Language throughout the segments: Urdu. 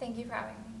Thank you for having me.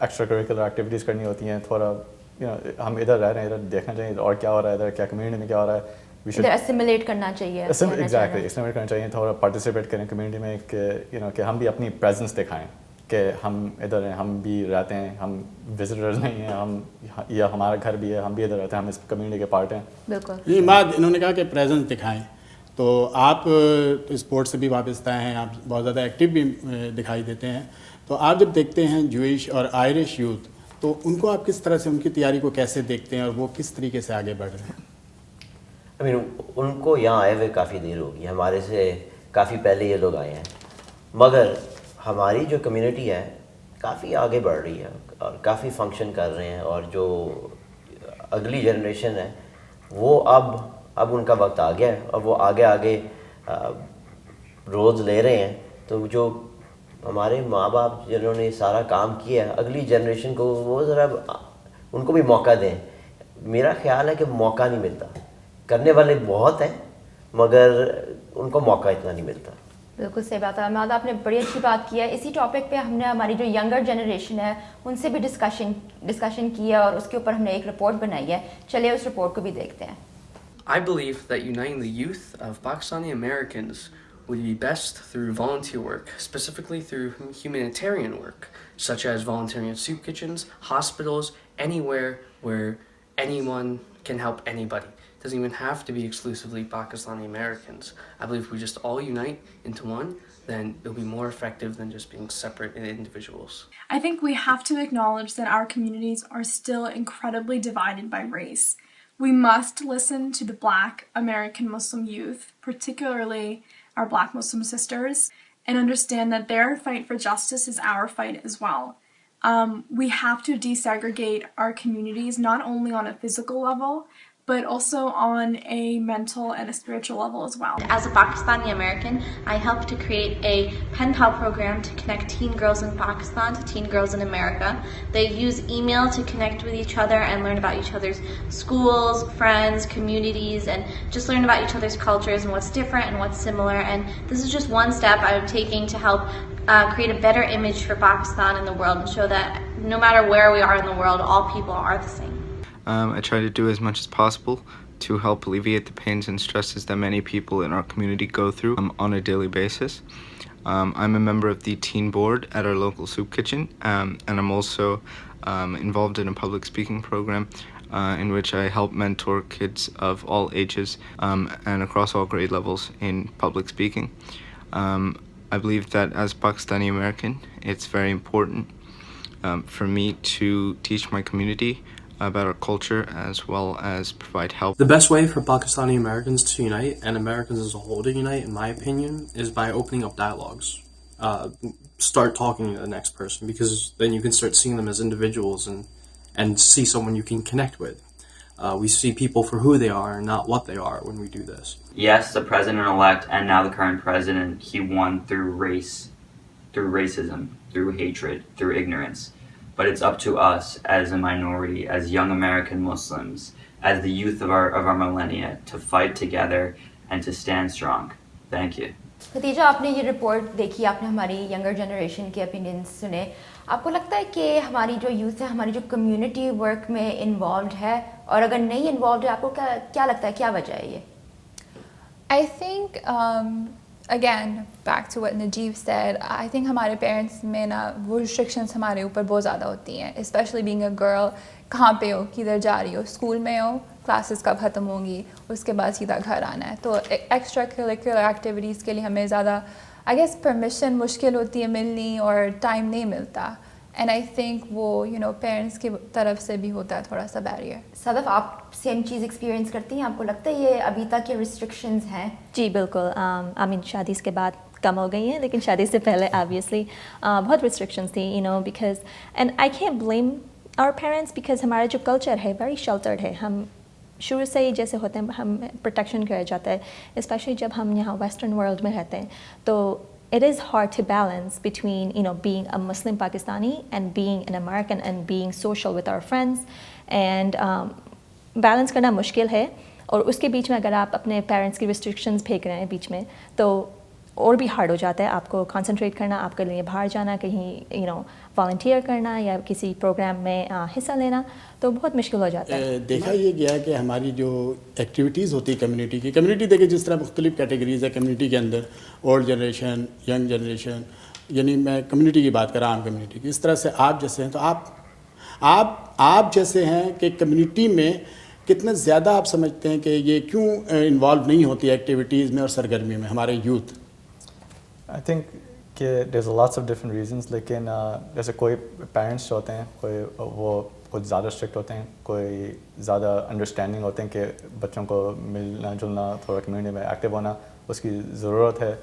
Extra curricular activities کرنی ہوتی ہیں, تھوڑا ہم ادھر رہ رہے ہیں, ادھر دیکھنا چاہیے اور کیا ہو رہا ہے, ادھر کیا کمیونٹی میں کیا ہو رہا ہے, ادھر اسیمولیٹ کرنا چاہیے. ایگزیکٹلی اسٹیمیٹ کرنا چاہیے, تھوڑا پارٹیسپیٹ کریں کمیونٹی میں کہ ہم بھی اپنی پریزنس دکھائیں کہ ہم ادھر ہیں, ہم بھی رہتے ہیں, ہم وزٹرز نہیں ہیں, ہم یا ہمارا گھر بھی ہے, ہم بھی ادھر رہتے ہیں, ہم اس کمیونٹی کے پارٹ ہیں. بالکل. یہ بات انہوں نے کہا کہ پریزنس دکھائیں, تو آپ اسپورٹ سے بھی وابستہ ہیں, آپ بہت زیادہ ایکٹیو بھی دکھائی دیتے ہیں, تو آپ جب دیکھتے ہیں جوئش اور آئرش یوتھ, تو ان کو آپ کس طرح سے ان کی تیاری کو کیسے دیکھتے ہیں اور وہ کس طریقے سے آگے بڑھ رہے ہیں؟ ان کو یہاں آئے ہوئے کافی دیر ہوگی, ہمارے سے کافی پہلے یہ لوگ آئے ہیں, مگر ہماری جو کمیونٹی ہے کافی آگے بڑھ رہی ہے اور کافی فنکشن کر رہے ہیں, اور جو اگلی جنریشن ہے وہ اب ان کا وقت آ گیا ہے اور وہ آگے روز لے رہے ہیں. تو جو ہمارے ماں باپ جنہوں نے سارا کام کیا ہے, اگلی جنریشن کو وہ ذرا ان کو بھی موقع دیں. میرا خیال ہے کہ موقع نہیں ملتا, کرنے والے بہت ہیں مگر ان کو موقع اتنا نہیں ملتا. بالکل صحیح بات ہے احمد, آپ نے بڑی اچھی بات کی ہے. اسی ٹاپک پہ ہم نے ہماری جو ینگر جنریشن ہے ان سے بھی ڈسکشن کی ہے اور اس کے اوپر ہم نے ایک رپورٹ بنائی ہے. چلیے اس رپورٹ کو بھی دیکھتے ہیں. I believe that uniting the youth of Pakistani Americans would be best through volunteer work, specifically through humanitarian work, such as volunteering at soup kitchens, hospitals, anywhere where anyone can help anybody. It doesn't even have to be exclusively Pakistani Americans. I believe if we just all unite into one, then it'll be more effective than just being separate individuals. I think we have to acknowledge that our communities are still incredibly divided by race. We must listen to the Black American Muslim youth, particularly our Black Muslim sisters, and understand that their fight for justice is our fight as well. We have to desegregate our communities not only on a physical level, but also on a mental and a spiritual level as well. As a Pakistani American, I helped to create a pen pal program to connect teen girls in Pakistan to teen girls in America. They use email to connect with each other and learn about each other's schools, friends, communities, and just learn about each other's cultures and what's different and what's similar. And this is just one step I'm taking to help create a better image for Pakistan in the world and show that no matter where we are in the world, all people are the same. I try to do as much as possible to help alleviate the pains and stresses that many people in our community go through on a daily basis. I'm a member of the teen board at our local soup kitchen, and I'm also involved in a public speaking program in which I help mentor kids of all ages and across all grade levels in public speaking. I believe that as Pakistani American, it's very important for me to teach my community about our culture as well as provide help. The best way for Pakistani Americans to unite, and Americans as a whole to unite, in my opinion, is by opening up dialogues. Start talking to the next person, because then you can start seeing them as individuals and see someone you can connect with. We see people for who they are and not what they are when we do this. Yes, the president-elect and now the current president, he won through race, through racism, through hatred, through ignorance. But it's up to us as a minority, as young American Muslims, as the youth of our millennia, to fight together and to stand strong. Thank you. Khatija, آپ نے یہ رپورٹ دیکھی, آپ نے ہماری ینگر جنریشن کے اوپینینس سنے. آپ کو لگتا ہے کہ ہماری جو یوتھ ہے, ہماری جو کمیونٹی ورک میں انوالوڈ ہے, اور اگر نہیں انوالوڈ ہے, آپ کو کیا لگتا ہے, کیا وجہ ہے یہ؟ I think again back to what Najeeb said, I think ہمارے پیرنٹس میں نا وہ ریسٹرکشنس ہمارے اوپر بہت زیادہ ہوتی ہیں, اسپیشلی بینگ اے گرل. کہاں پہ ہو, کدھر جا رہی ہو, اسکول میں ہو, کلاسز کب ختم ہوں گی, اس کے بعد سیدھا گھر آنا ہے. تو ایکسٹرا کریکولر ایکٹیویٹیز کے لیے ہمیں زیادہ آئی گیس پرمیشن مشکل ہوتی ہے ملنی, اور ٹائم نہیں ملتا. اینڈ آئی تھنک وہ پیرنٹس کی طرف سے بھی ہوتا ہے تھوڑا سا بیریئر. صدف, آپ سیم چیز ایکسپیرینس کرتی ہیں, آپ کو لگتا ہے یہ ابھی تک یہ ریسٹرکشنز ہیں؟ جی بالکل. شادی کے بعد کم ہو گئی ہیں, لیکن شادی سے پہلے آبویسلی بہت ریسٹرکشنز تھیں, because and I can't blame our parents, because ہمارا جو کلچر ہے ویری شیلٹرڈ ہے. ہم شروع سے ہی جیسے ہوتے ہیں, ہم پروٹیکشن کیا جاتا ہے, اسپیشلی جب ہم یہاں ویسٹرن ورلڈ میں رہتے ہیں. تو it is hard to balance between being a Muslim Pakistani and being an American and being social with our friends, and balance کرنا مشکل ہے. اور اس کے بیچ میں اگر آپ اپنے پیرنٹس کی ریسٹرکشنز پھینک رہے ہیں بیچ میں, تو اور بھی ہارڈ ہو جاتا ہے آپ کو کنسنٹریٹ کرنا, آپ کے لیے باہر جانا, کہیں والنٹیئر کرنا یا کسی پروگرام میں حصہ لینا, تو بہت مشکل ہو جاتا ہے. دیکھا یہ گیا کہ ہماری جو ایکٹیویٹیز ہوتی ہے کمیونٹی کی, کمیونٹی دیکھیں جس طرح مختلف کیٹیگریز ہے کمیونٹی کے اندر, اولڈ جنریشن, ینگ جنریشن, یعنی میں کمیونٹی کی بات کر رہا ہوں, عام کمیونٹی کی. اس طرح سے آپ جیسے ہیں, تو آپ جیسے ہیں کہ کمیونٹی میں کتنا زیادہ آپ سمجھتے ہیں کہ یہ کیوں انوالو نہیں ہوتی ایکٹیویٹیز میں اور سرگرمیوں میں ہمارے یوتھ؟ آئی تھنک کہ there's lots of different reasons, لیکن جیسے کوئی پیرنٹس ہوتے ہیں, کوئی وہ کچھ زیادہ اسٹرکٹ ہوتے ہیں, کوئی زیادہ انڈرسٹینڈنگ ہوتے ہیں کہ بچوں کو ملنا جلنا, تھوڑا کمیونٹی میں ایکٹیو ہونا اس کی ضرورت ہے.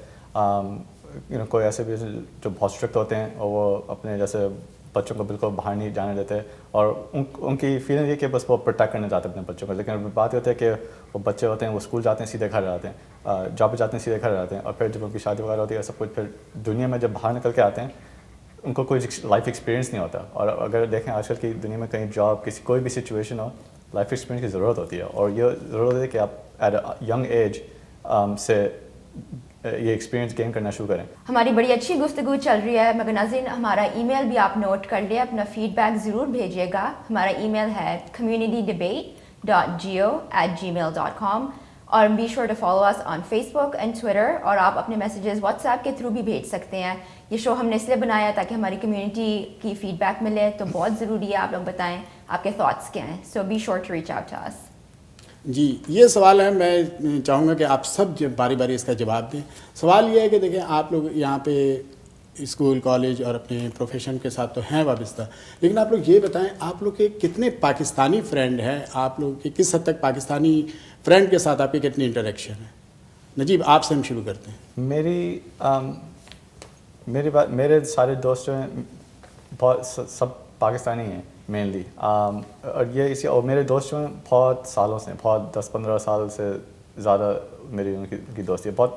کوئی ایسے بھی جو بہت اسٹرکٹ ہوتے ہیں اور وہ اپنے جیسے بچوں کو بالکل باہر نہیں جانے دیتے, اور ان کی فیلنگ یہ کہ بس وہ پروٹیکٹ کرنا چاہتے ہیں اپنے بچوں کو. لیکن بات یہ ہوتی ہے کہ وہ بچے ہوتے ہیں, وہ اسکول جاتے ہیں, سیدھے گھر آتے ہیں, جاب پہ جاتے ہیں, سیدھے گھر آتے ہیں, اور پھر جب ان کی شادی وغیرہ ہوتی ہے سب کچھ, پھر دنیا میں جب باہر نکل کے آتے ہیں ان کو کوئی لائف ایکسپیرینس نہیں ہوتا. اور اگر دیکھیں آج کل کی دنیا میں کہیں جاب, کسی کوئی بھی سچویشن ہو, لائف ایکسپیرینس کی ضرورت ہوتی ہے. اور یہ ضرورت ہے کہ آپ ایٹ اے ینگ ایج سے یہ ایکسپیرینس گین کرنا شروع کریں. ہماری بڑی اچھی گفتگو چل رہی ہے, مگر ناظرین ہمارا ای میل بھی آپ نوٹ کر لیں, اپنا فیڈ بیک ضرور بھیجیے گا. ہمارا ای میل ہے communitydebate.geo@gmail.com, اور be sure to follow us on Facebook and Twitter, اور آپ اپنے میسیجز واٹس ایپ کے تھرو بھی بھیج سکتے ہیں. یہ شو ہم نے اس لیے بنایا تاکہ ہماری کمیونٹی کی فیڈ بیک ملے, تو بہت ضروری ہے آپ لوگ بتائیں آپ کے تھاٹس کیا ہیں. So be sure to reach out to us. جی یہ سوال ہے, میں چاہوں گا کہ آپ سب باری باری اس کا جواب دیں. سوال یہ ہے کہ دیکھیں آپ لوگ یہاں پہ اسکول, کالج اور اپنے پروفیشن کے ساتھ تو ہیں وابستہ, لیکن آپ لوگ یہ بتائیں آپ لوگ کے کتنے پاکستانی فرینڈ ہیں, آپ لوگ کے کس حد تک پاکستانی فرینڈ کے ساتھ آپ کی کتنی انٹریکشن ہے؟ نجیب آپ سے ہم شروع کرتے ہیں. میرے سارے دوست جو ہیں بہت سب پاکستانی ہیں مینلی, اور یہ اسی, اور میرے دوست جو ہیں بہت سالوں سے, بہت 10-15 سال سے زیادہ میری ان کی دوستی ہے. بہت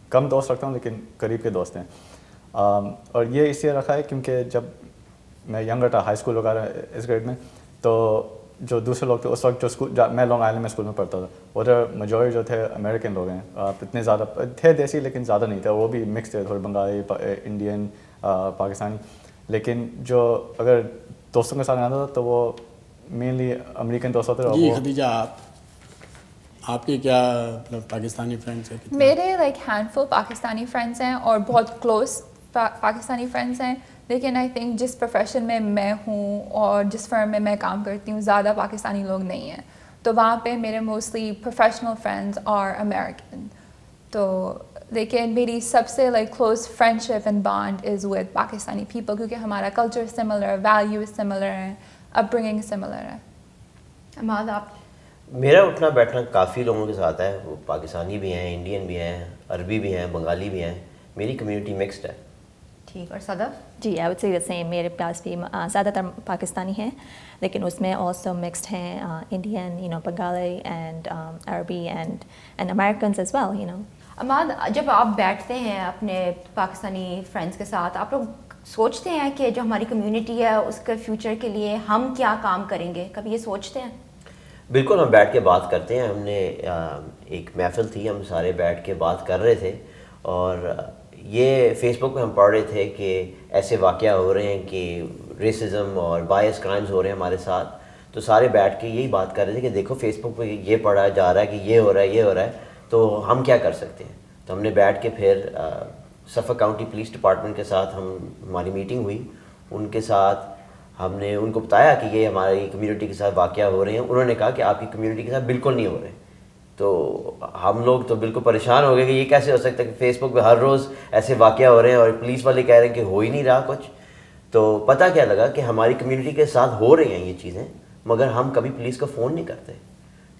کم دوست رکھتا ہوں لیکن قریب کے دوست ہیں. اور یہ اس لیے رکھا ہے کیونکہ جب میں ینگر تھا, ہائی اسکول وغیرہ اس گریڈ میں, تو جو دوسرے لوگ تھے اس وقت جو اسکول, میں لانگ آئلینڈ میں اسکول میں پڑھتا تھا, ادھر میجورٹی جو تھے امریکن لوگ ہیں. اتنے زیادہ تھے دیسی لیکن زیادہ نہیں تھے, وہ بھی مکس تھے, تھوڑے بنگالی, انڈین, پاکستانی. لیکن جو اگر دوستوں کے ساتھ آتا تھا تو وہ مینلی امریکن دوست ہوتے. جی خدیجہ آپ کے کیا پاکستانی فرینڈس ہیں؟ میرے ہینڈ فل پاکستانی فرینڈس ہیں اور بہت کلوز پاکستانی فرینڈس ہیں, لیکن آئی تھنک جس پروفیشن میں ہوں اور جس فرم میں کام کرتی ہوں زیادہ پاکستانی لوگ نہیں ہیں, تو وہاں پہ میرے موسٹلی پروفیشنل فرینڈس اور امیریکن. تو لیکن میری سب سے close friendship and bond is with Pakistani people, کیونکہ ہمارا کلچر سملر, ویلیوز سملر ہیں, اپ برنگنگ سملر ہے. اماد آپ؟ میرا اٹھنا بیٹھنا کافی لوگوں کے ساتھ ہے, وہ پاکستانی بھی ہیں, انڈین بھی ہیں, عربی بھی ہیں, بنگالی بھی ہیں. میری کمیونٹی مکسڈ ہے. ٹھیک. اور صدف؟ جی I would say the same, میرے پاس بھی زیادہ تر پاکستانی ہیں, لیکن اس میں آلسو مکسڈ ہیں انڈین, بنگالی اینڈ عربی and Americans as well. Imad, جب آپ بیٹھتے ہیں اپنے پاکستانی فرینڈس کے ساتھ, آپ لوگ سوچتے ہیں کہ جو ہماری کمیونٹی ہے اس کے فیوچر کے لیے ہم کیا کام کریں گے؟ کبھی یہ سوچتے ہیں؟ بالکل, ہم بیٹھ کے بات کرتے ہیں. ہم نے ایک محفل تھی, ہم سارے بیٹھ کے بات کر رہے تھے, اور یہ فیس بک پہ ہم پڑھ رہے تھے کہ ایسے واقعہ ہو رہے ہیں کہ ریسزم اور بائس کرائمز ہو رہے ہیں ہمارے ساتھ. تو سارے بیٹھ کے یہی بات کر رہے تھے کہ دیکھو فیس بک پہ یہ پڑھا جا رہا ہے کہ یہ ہو رہا ہے, یہ ہو رہا ہے, تو ہم کیا کر سکتے ہیں. تو ہم نے بیٹھ کے پھر سفک کاؤنٹی پولیس ڈپارٹمنٹ کے ساتھ ہماری میٹنگ ہوئی. ان کے ساتھ ہم نے ان کو بتایا کہ یہ ہماری کمیونٹی کے ساتھ واقعہ ہو رہے ہیں. انہوں نے کہا کہ آپ کی کمیونٹی کے ساتھ بالکل نہیں ہو رہے. تو ہم لوگ تو بالکل پریشان ہو گئے کہ یہ کیسے ہو سکتا ہے کہ فیس بک پہ ہر روز ایسے واقعہ ہو رہے ہیں اور پولیس والے کہہ رہے ہیں کہ ہو ہی نہیں رہا کچھ. تو پتہ کیا لگا کہ ہماری کمیونٹی کے ساتھ ہو رہی ہیں یہ چیزیں, مگر ہم کبھی پولیس کو فون نہیں کرتے.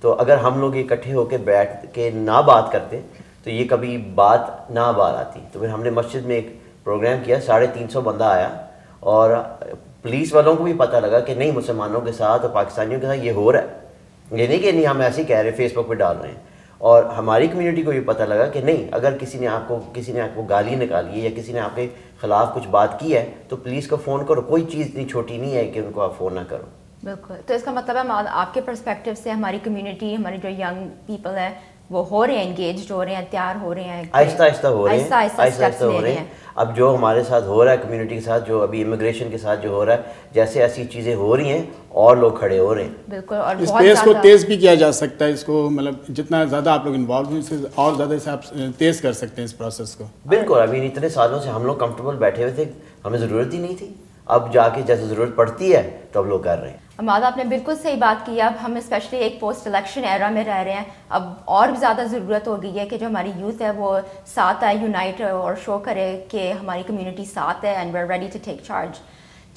تو اگر ہم لوگ اکٹھے ہو کے بیٹھ کے نہ بات کرتے تو یہ کبھی بات نہ بات آتی. تو پھر ہم نے مسجد میں ایک پروگرام کیا, 350 بندہ آیا, اور پولیس والوں کو بھی پتہ لگا کہ نہیں, مسلمانوں کے ساتھ اور پاکستانیوں کے ساتھ یہ ہو رہا ہے. یہ نہیں کہ نہیں ہم ایسے ہی کہہ رہے ہیں, فیس بک پہ ڈال رہے ہیں. اور ہماری کمیونٹی کو بھی پتہ لگا کہ نہیں, اگر کسی نے آپ کو گالی نکالی ہے یا کسی نے آپ کے خلاف کچھ بات کی ہے تو پولیس کو فون کرو. کوئی چیز اتنی چھوٹی نہیں ہے کہ ان کو آپ فون نہ کرو. بالکل. تو اس کا مطلب ہے آپ کے پرسپیکٹیو سے ہماری کمیونٹی, ہماری جو ینگ پیپل ہے, وہ ہو رہے ہیں, انگیجڈ ہو رہے ہیں, تیار ہو رہے ہیں, آہستہ آہستہ ہو رہے ہیں, آہستہ اسٹیپس لے رہے ہیں. اب جو ہمارے ساتھ ہو رہا ہے کمیونٹی کے ساتھ, جو ابھی امیگریشن کے ساتھ جو ہو رہا ہے, جیسے ایسی چیزیں ہو رہی ہیں اور لوگ کھڑے ہو رہے ہیں. بالکل. اور اس بہت پیس کو زیادہ تیز بھی کیا جا سکتا ہے, اس کو مطلب جتنا زیادہ آپ لوگ انوالو ہیں اس سے اور زیادہ اسے آپ تیز کر سکتے ہیں اس پروسیس کو. بالکل. ابھی اتنے سالوں سے ہم لوگ کمفرٹیبل بیٹھے ہوئے تھے, ہمیں ضرورت ہی نہیں تھی. اب جا کے جیسے ضرورت پڑتی ہے تو اب لوگ کر رہے ہیں. اماد آپ نے بالکل صحیح بات کی. اب ہم اسپیشلی ایک پوسٹ الیکشن ایرا میں رہ رہے ہیں, اب اور بھی زیادہ ضرورت ہو گئی ہے کہ جو ہماری یوتھ ہے وہ ساتھ آئے, یونائٹ اور شو کرے کہ ہماری کمیونٹی ساتھ ہے and we are ready to take charge.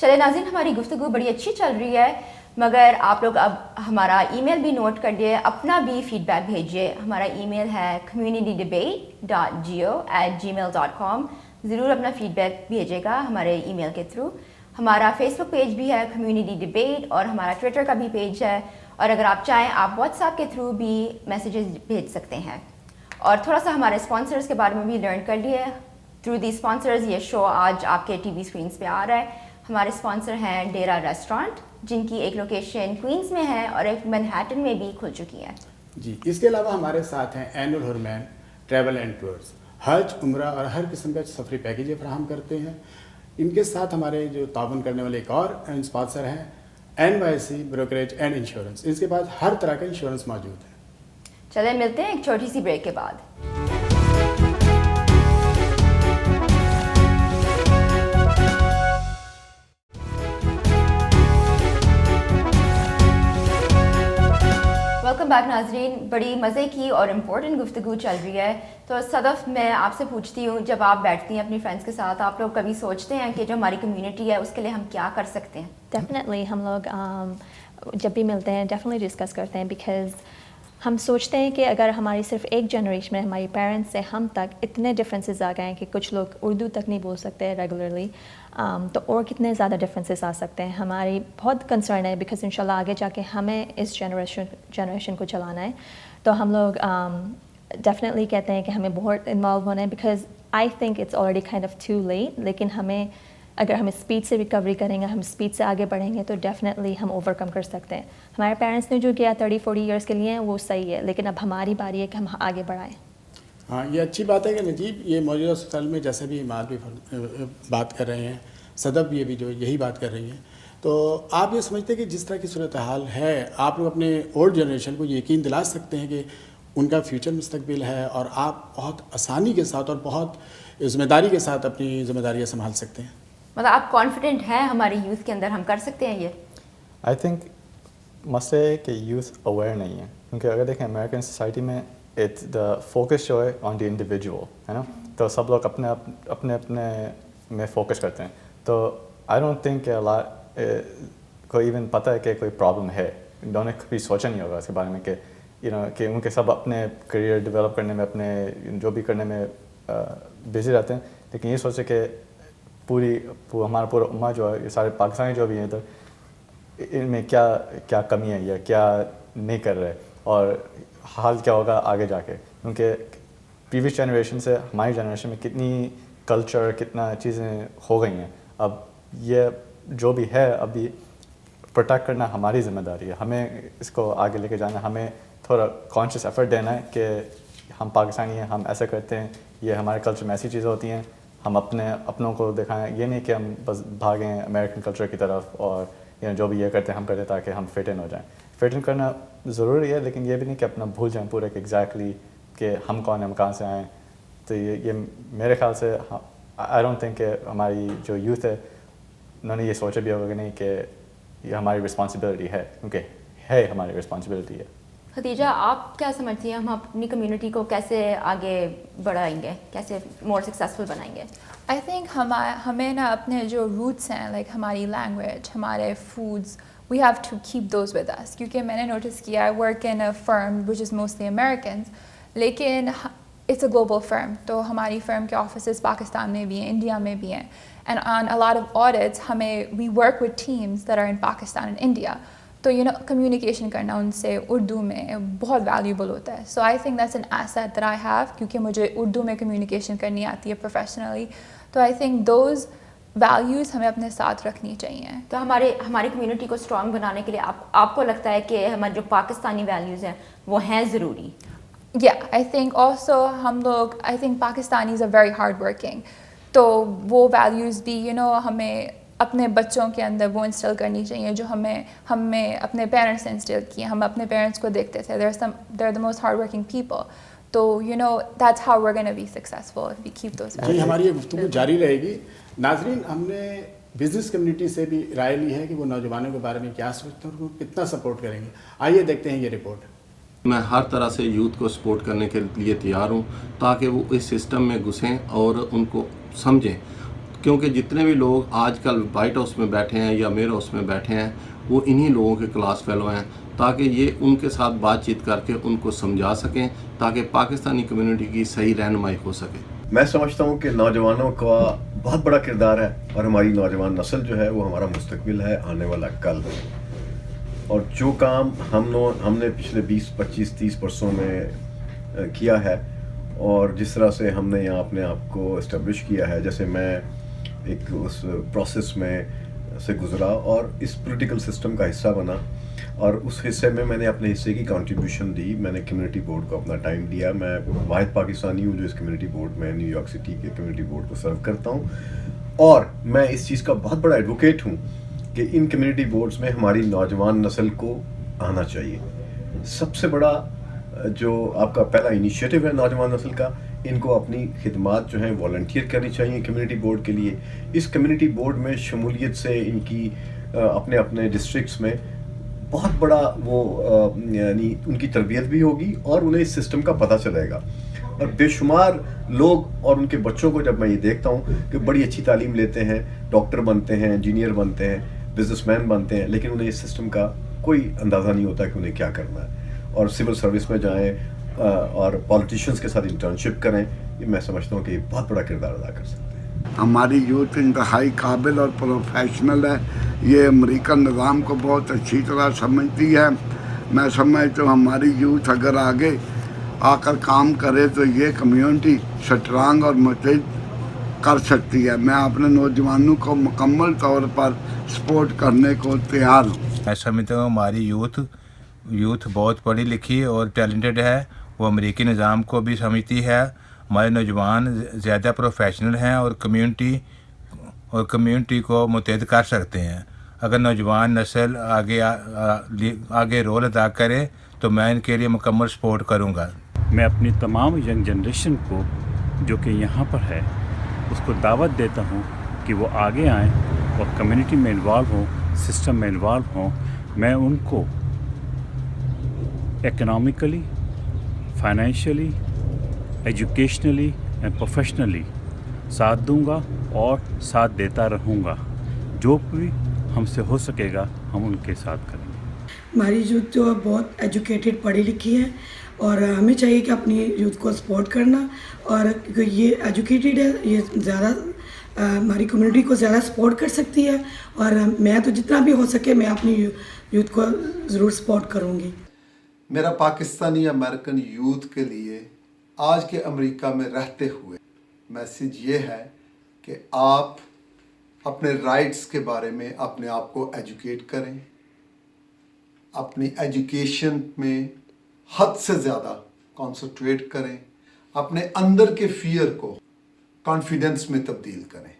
چلے ناظرین, ہماری گفتگو بڑی اچھی چل رہی ہے, مگر آپ لوگ اب ہمارا ای میل بھی نوٹ کر لیے, اپنا بھی فیڈ بیک بھیجیے. ہمارا ای میل ہے communitydebate.geo@gmail.com. ضرور اپنا فیڈ بیک بھیجیے گا ہمارے ای میل کے تھرو. ہمارا فیس بک پیج بھی ہے کمیونٹی ڈبیٹ, اور ہمارا ٹویٹر کا بھی پیج ہے, اور اگر آپ چاہیں آپ واٹس ایپ کے تھرو بھی میسیجز بھیج سکتے ہیں. اور تھوڑا سا ہمارے اسپانسرز کے بارے میں بھی لرن کر لیے. تھرو دی اسپانسرز یہ شو آج آپ کے ٹی وی اسکرینس پہ آ رہا ہے. ہمارے اسپانسر ہیں ڈیرا ریسٹورانٹ, جن کی ایک لوکیشن کوئنز میں ہے اور ایک مینہٹن میں بھی کھل چکی ہے. جی, اس کے علاوہ ہمارے ساتھ ہیں Ainul Harmain travel and tours, حج, عمرہ اور ہر قسم کا سفری پیکیجیں فراہم کرتے ہیں. ان کے ساتھ ہمارے جو تعاون کرنے والے ایک اور اسپانسر ہیں NYC بروکریج اینڈ انشورنس. اس کے بعد ہر طرح کا انشورنس موجود ہے. چلے ملتے ہیں ایک چھوٹی سی بریک کے بعد. ویلکم بیک ناظرین. بڑی مزے کی اور امپورٹنٹ گفتگو چل رہی ہے. تو صدف, میں آپ سے پوچھتی ہوں, جب آپ بیٹھتی ہیں اپنی فرینڈس کے ساتھ, آپ لوگ کبھی سوچتے ہیں کہ جو ہماری کمیونٹی ہے اس کے لیے ہم کیا کر سکتے ہیں؟ ڈیفینیٹلی ہم لوگ جب بھی ملتے ہیں ڈیفینیٹلی ڈسکس کرتے ہیں, بیکاز ہم سوچتے ہیں کہ اگر ہماری صرف ایک جنریشن میں ہماری پیرنٹس سے ہم تک اتنے ڈفرینسز آ گئے ہیں کہ کچھ لوگ اردو تک نہیں بول سکتے ریگولرلی, تو اور کتنے زیادہ ڈفرینسز آ سکتے ہیں. ہماری بہت کنسرن ہے بیکاز انشاءاللہ آگے جا کے ہمیں اس جنریشن کو چلانا ہے. تو ہم لوگ ڈیفینیٹلی کہتے ہیں کہ ہمیں بہت انوالو ہونا ہے, because I think it's already kind of too late. لیکن ہمیں اگر ہم اسپیڈ سے ریکوری کریں گے, ہم اسپیڈ سے آگے بڑھیں گے, تو ڈیفینیٹلی ہم اوور کم کر سکتے ہیں. ہمارے پیرنٹس نے جو کیا 30-40 ایئرس کے لیے وہ صحیح ہے, لیکن اب ہماری باری ہے کہ ہم آگے بڑھائیں. ہاں, یہ اچھی بات ہے کہ نجیب یہ موجودہ سال میں جیسے بھی مال بھی بات کر رہے ہیں, صدف بھی ابھی جو یہی بات کر رہی ہیں, تو آپ یہ سمجھتے ہیں کہ جس طرح کی صورتحال ہے آپ لوگ اپنے اولڈ جنریشن کو یقین دلا سکتے ہیں کہ ان کا فیوچر مستقبل ہے, اور آپ بہت آسانی کے ساتھ اور بہت ذمہ داری کے ساتھ اپنی ذمہ داریاں سنبھال سکتے ہیں؟ مطلب آپ کانفیڈنٹ ہیں ہماری یوتھ کے اندر ہم کر سکتے ہیں یہ؟ آئی تھنک مسئلہ ہے کہ یوتھ اویئر نہیں ہے, کیونکہ اگر دیکھیں امیریکن سوسائٹی میں اٹس دا فوکس جو ہے آن دی انڈیویجول ہے نا, تو سب لوگ اپنے اپنے میں فوکس کرتے ہیں. تو آئی ڈونٹ تھنک کہ کو ایون پتہ ہے کہ کوئی پرابلم ہے, انہوں نے کبھی سوچا نہیں ہوگا اس کے بارے میں کہ کہ ان کے سب اپنے کریئر ڈیولپ کرنے میں, اپنے جو بھی کرنے میں بزی رہتے ہیں. لیکن یہ سوچے کہ ہمارا پورا امہ جو ہے, یہ سارے پاکستانی جو بھی ہیں ادھر, ان میں کیا کمی ہے یا کیا نہیں کر رہے, اور حال کیا ہوگا آگے جا کے. کیونکہ پریویس جنریشن سے ہماری جنریشن میں کتنی کلچر, کتنا چیزیں ہو گئی ہیں. اب یہ جو بھی ہے ابھی پروٹیکٹ کرنا ہماری ذمہ داری ہے, ہمیں اس کو آگے لے کے جانا, ہمیں تھوڑا کانشیس ایفرٹ دینا ہے کہ ہم پاکستانی ہیں, ہم ایسا کرتے ہیں, یہ ہمارے کلچر میں ایسی چیزیں ہوتی ہیں, ہم اپنوں کو دکھائیں. یہ نہیں کہ ہم بس بھاگیں امریکن کلچر کی طرف اور جو بھی یہ کرتے ہیں ہم کرتے تاکہ ہم فٹ ان ہو جائیں. فٹ ان کرنا ضروری ہے, لیکن یہ بھی نہیں کہ اپنا بھول جائیں پورے کہ ایگزیکٹلی کہ ہم کون ہیں, ہم کہاں سے آئیں. تو یہ میرے خیال سے آئی ڈونٹ تھنک کہ ہماری جو یوتھ ہے انہوں نے یہ سوچا بھی ہوگا کہ نہیں کہ یہ ہماری رسپانسبلٹی ہے, کیونکہ ہے ہماری رسپانسبلٹی ہے. خدیجہ, آپ کیا سمجھتی ہیں ہم اپنی کمیونٹی کو کیسے آگے بڑھائیں گے, کیسے مور سکسیزفل بنائیں گے؟ آئی تھنک ہمیں نا اپنے جو روٹس ہیں, لائک ہماری لینگویج, ہمارے foods, we have to keep those with us. کیونکہ میں نے نوٹس کیا I work in a firm which is mostly Americans, لیکن اٹس اے گلوبل فرم. تو ہماری فرم کے آفیسز پاکستان میں بھی ہیں, انڈیا میں بھی ہیں, and on a lot of audits ہمیں we work with teams that are in Pakistan and India. تو کمیونیکیشن کرنا ان سے اردو میں بہت ویلیوبل ہوتا ہے. So I think that's an asset that I have, کیونکہ مجھے اردو میں کمیونیکیشن کرنی آتی ہے پروفیشنلی. تو آئی تھنک دوز ویلیوز ہمیں اپنے ساتھ رکھنی چاہیے. تو ہماری کمیونٹی کو اسٹرانگ بنانے کے لیے آپ کو لگتا ہے کہ ہمارے جو پاکستانی ویلیوز ہیں وہ ہیں ضروری؟ Yeah, I think also ہم لوگ I think Pakistanis are very hard working. تو وہ ویلیوز بھی ہمیں اپنے بچوں کے اندر وہ انسٹل کرنی چاہیے جو ہمیں اپنے پیرنٹس نے انسٹل کی. ہم اپنے پیرنٹس کو دیکھتے تھے they're the most hard working people. تو that's how we're going to be successful if we keep those values. جی ہماری یہ گفتگو جاری رہے گی. ناظرین, ہم نے بزنس کمیونٹی سے بھی رائے لی ہے کہ وہ نوجوانوں کے بارے میں کیا سوچتے ہیں اور وہ کتنا سپورٹ کریں گے. آئیے دیکھتے ہیں یہ رپورٹ. میں ہر طرح سے یوتھ کو سپورٹ کرنے کے لیے تیار ہوں تاکہ وہ اس سسٹم میں گھسیں اور ان کو سمجھیں, کیونکہ جتنے بھی لوگ آج کل وائٹ ہاؤس میں بیٹھے ہیں یا میئر ہاؤس میں بیٹھے ہیں وہ انہی لوگوں کے کلاس فیلو ہیں, تاکہ یہ ان کے ساتھ بات چیت کر کے ان کو سمجھا سکیں تاکہ پاکستانی کمیونٹی کی صحیح رہنمائی ہو سکے. میں سمجھتا ہوں کہ نوجوانوں کا بہت بڑا کردار ہے اور ہماری نوجوان نسل جو ہے وہ ہمارا مستقبل ہے, آنے والا کل. اور جو کام ہم نے پچھلے 20 25 30 برسوں میں کیا ہے اور جس طرح سے ہم نے یہاں اپنے آپ کو اسٹیبلش کیا ہے, جیسے میں ایک اس پروسیس میں سے گزرا اور اس پولیٹیکل سسٹم کا حصہ بنا اور اس حصے میں نے اپنے حصے کی کنٹریبیوشن دی. میں نے کمیونٹی بورڈ کو اپنا ٹائم دیا. میں واحد پاکستانی ہوں جو اس کمیونٹی بورڈ میں نیو یارک سٹی کے کمیونٹی بورڈ کو سرو کرتا ہوں, اور میں اس چیز کا بہت بڑا ایڈوکیٹ ہوں کہ ان کمیونٹی بورڈز میں ہماری نوجوان نسل کو آنا چاہیے. سب سے بڑا جو آپ کا پہلا انیشیٹو ہے نوجوان نسل کا, ان کو اپنی خدمات جو ہیں والنٹیئر کرنی چاہیے کمیونٹی بورڈ کے لیے. اس کمیونٹی بورڈ میں شمولیت سے ان کی اپنے اپنے ڈسٹرکٹس میں بہت بڑا وہ یعنی ان کی تربیت بھی ہوگی اور انہیں اس سسٹم کا پتہ چلے گا. اور بے شمار لوگ اور ان کے بچوں کو جب میں یہ دیکھتا ہوں کہ بڑی اچھی تعلیم لیتے ہیں, ڈاکٹر بنتے ہیں, انجینئر بنتے ہیں, بزنس مین بنتے ہیں, لیکن انہیں اس سسٹم کا کوئی اندازہ نہیں ہوتا کہ انہیں کیا کرنا ہے. اور سول سروس میں جائیں اور پالیٹیشینس کے ساتھ انٹرنشپ کریں, یہ میں سمجھتا ہوں کہ یہ بہت بڑا کردار ادا کر سکتے ہیں. ہماری یوتھ انتہائی قابل اور پروفیشنل ہے. یہ امریکن نظام کو بہت اچھی طرح سمجھتی ہے. میں سمجھتا ہوں ہماری یوتھ اگر آگے آ کر کام کرے تو یہ کمیونٹی سٹرانگ اور متحد کر سکتی ہے. میں اپنے نوجوانوں کو مکمل طور پر سپورٹ کرنے کو تیار ہوں. میں سمجھتا ہوں ہماری یوتھ بہت پڑھی لکھی اور ٹیلنٹڈ ہے. وہ امریکی نظام کو بھی سمجھتی ہے. ہمارے نوجوان زیادہ پروفیشنل ہیں اور کمیونٹی کو متحد کر سکتے ہیں. اگر نوجوان نسل آگے رول ادا کرے تو میں ان کے لیے مکمل سپورٹ کروں گا. میں اپنی تمام ینگ جنریشن کو جو کہ یہاں پر ہے اس کو دعوت دیتا ہوں کہ وہ آگے آئیں اور کمیونٹی میں انوالو ہوں, سسٹم میں انوالو ہوں. میں ان کو economically, financially, educationally and professionally ساتھ دوں گا اور ساتھ دیتا رہوں گا. جو بھی ہم سے ہو سکے گا ہم ان کے ساتھ کریں گے. ہماری یوتھ جو بہت ایجوکیٹڈ پڑھی لکھی ہے اور ہمیں چاہیے کہ اپنی یوتھ کو سپورٹ کرنا, اور کیونکہ یہ ایجوکیٹڈ ہے یہ زیادہ ہماری کمیونٹی کو زیادہ سپورٹ کر سکتی ہے. اور میں تو جتنا بھی ہو سکے میں اپنی یوتھ کو ضرور سپورٹ کروں گی. میرا پاکستانی امریکن یوتھ کے لیے آج کے امریکہ میں رہتے ہوئے میسیج یہ ہے کہ آپ اپنے رائٹس کے بارے میں اپنے آپ کو ایجوکیٹ کریں, اپنی ایجوکیشن میں حد سے زیادہ کانسنٹریٹ کریں, اپنے اندر کے فیئر کو کانفیڈنس میں تبدیل کریں.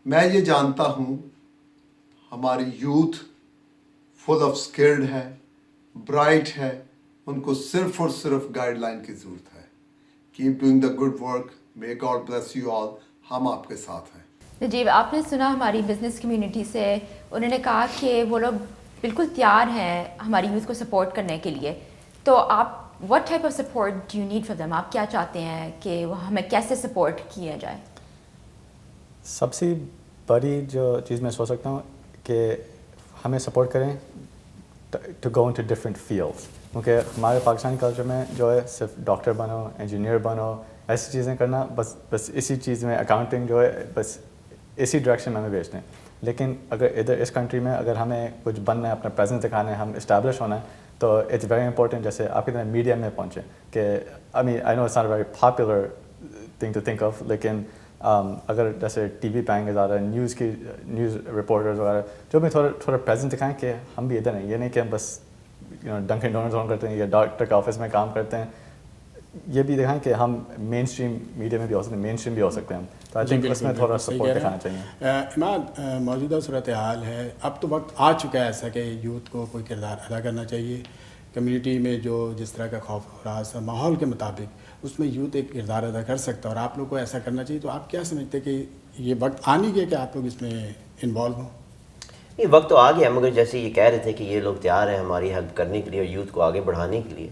میں یہ جانتا ہوں ہماری یوتھ فل آف اسکلڈ ہے, برائٹ ہے, ان کو صرف اور صرف گائیڈ لائن کی ضرورت ہے. Keep doing the good work, may God bless you all. ہم آپ کے ساتھ ہیں. نجیب, آپ نے سنا ہماری بزنس کمیونٹی سے, انہوں نے کہا کہ وہ لوگ بالکل تیار ہیں ہماری یوتھ کو سپورٹ کرنے کے لیے. تو آپ what type of support do you need for them? آپ کیا چاہتے ہیں کہ ہمیں کیسے سپورٹ کیا جائے؟ سب سے بڑی جو چیز میں سوچ سکتا ہوں کہ ہمیں سپورٹ کریں to go into different fields, کیونکہ ہمارے پاکستانی کلچر میں جو ہے صرف ڈاکٹر بنو, انجینئر بنو, ایسی چیزیں کرنا, بس اسی چیز میں اکاؤنٹنگ جو ہے بس اسی ڈائریکشن میں ہمیں بھیجتے ہیں. لیکن اگر ادھر اس کنٹری میں اگر ہمیں کچھ بننا ہے, اپنا پریزنس دکھانا ہے, ہم اسٹیبلش ہونا ہے, تو اٹس ویری امپورٹنٹ جیسے آپ کی طرح میڈیا میں پہنچیں. کہ I know it's not a very popular thing to think of, لیکن اگر جیسے ٹی وی پہ آئیں گے زیادہ, نیوز رپورٹرز وغیرہ جو بھی تھوڑا پریزنس دکھائیں کہ ہم بھی ادھر ہیں. یہ نہیں کہ ہم بس ڈنکن ڈونٹس آن کرتے ہیں یا ڈاکٹر کے آفس میں کام کرتے ہیں, یہ بھی دکھائیں کہ ہم مین اسٹریم میڈیا میں بھی ہو سکتے ہیں, مین اسٹریم بھی ہو سکتے ہیں. تو آئی تھنک اس میں تھوڑا سپورٹ دکھانا چاہیے. عماد, موجودہ صورتحال ہے, اب تو وقت آ چکا ہے ایسا کہ یوتھ کو کوئی کردار ادا کرنا چاہیے. کمیونٹی میں جو جس طرح کا خوف ہو رہا ہے ماحول کے مطابق اس میں یوتھ ایک کردار ادا کر سکتا ہے, اور آپ لوگ کو ایسا کرنا چاہیے. تو آپ کیا سمجھتے ہیں کہ یہ وقت آ نہیں گیا کہ آپ لوگ اس میں انوالو ہوں؟ یہ وقت تو آ گیا, مگر جیسے یہ کہہ رہے تھے کہ یہ لوگ تیار ہیں ہماری ہیلپ کرنے کے لیے اور یوتھ کو آگے بڑھانے کے لیے.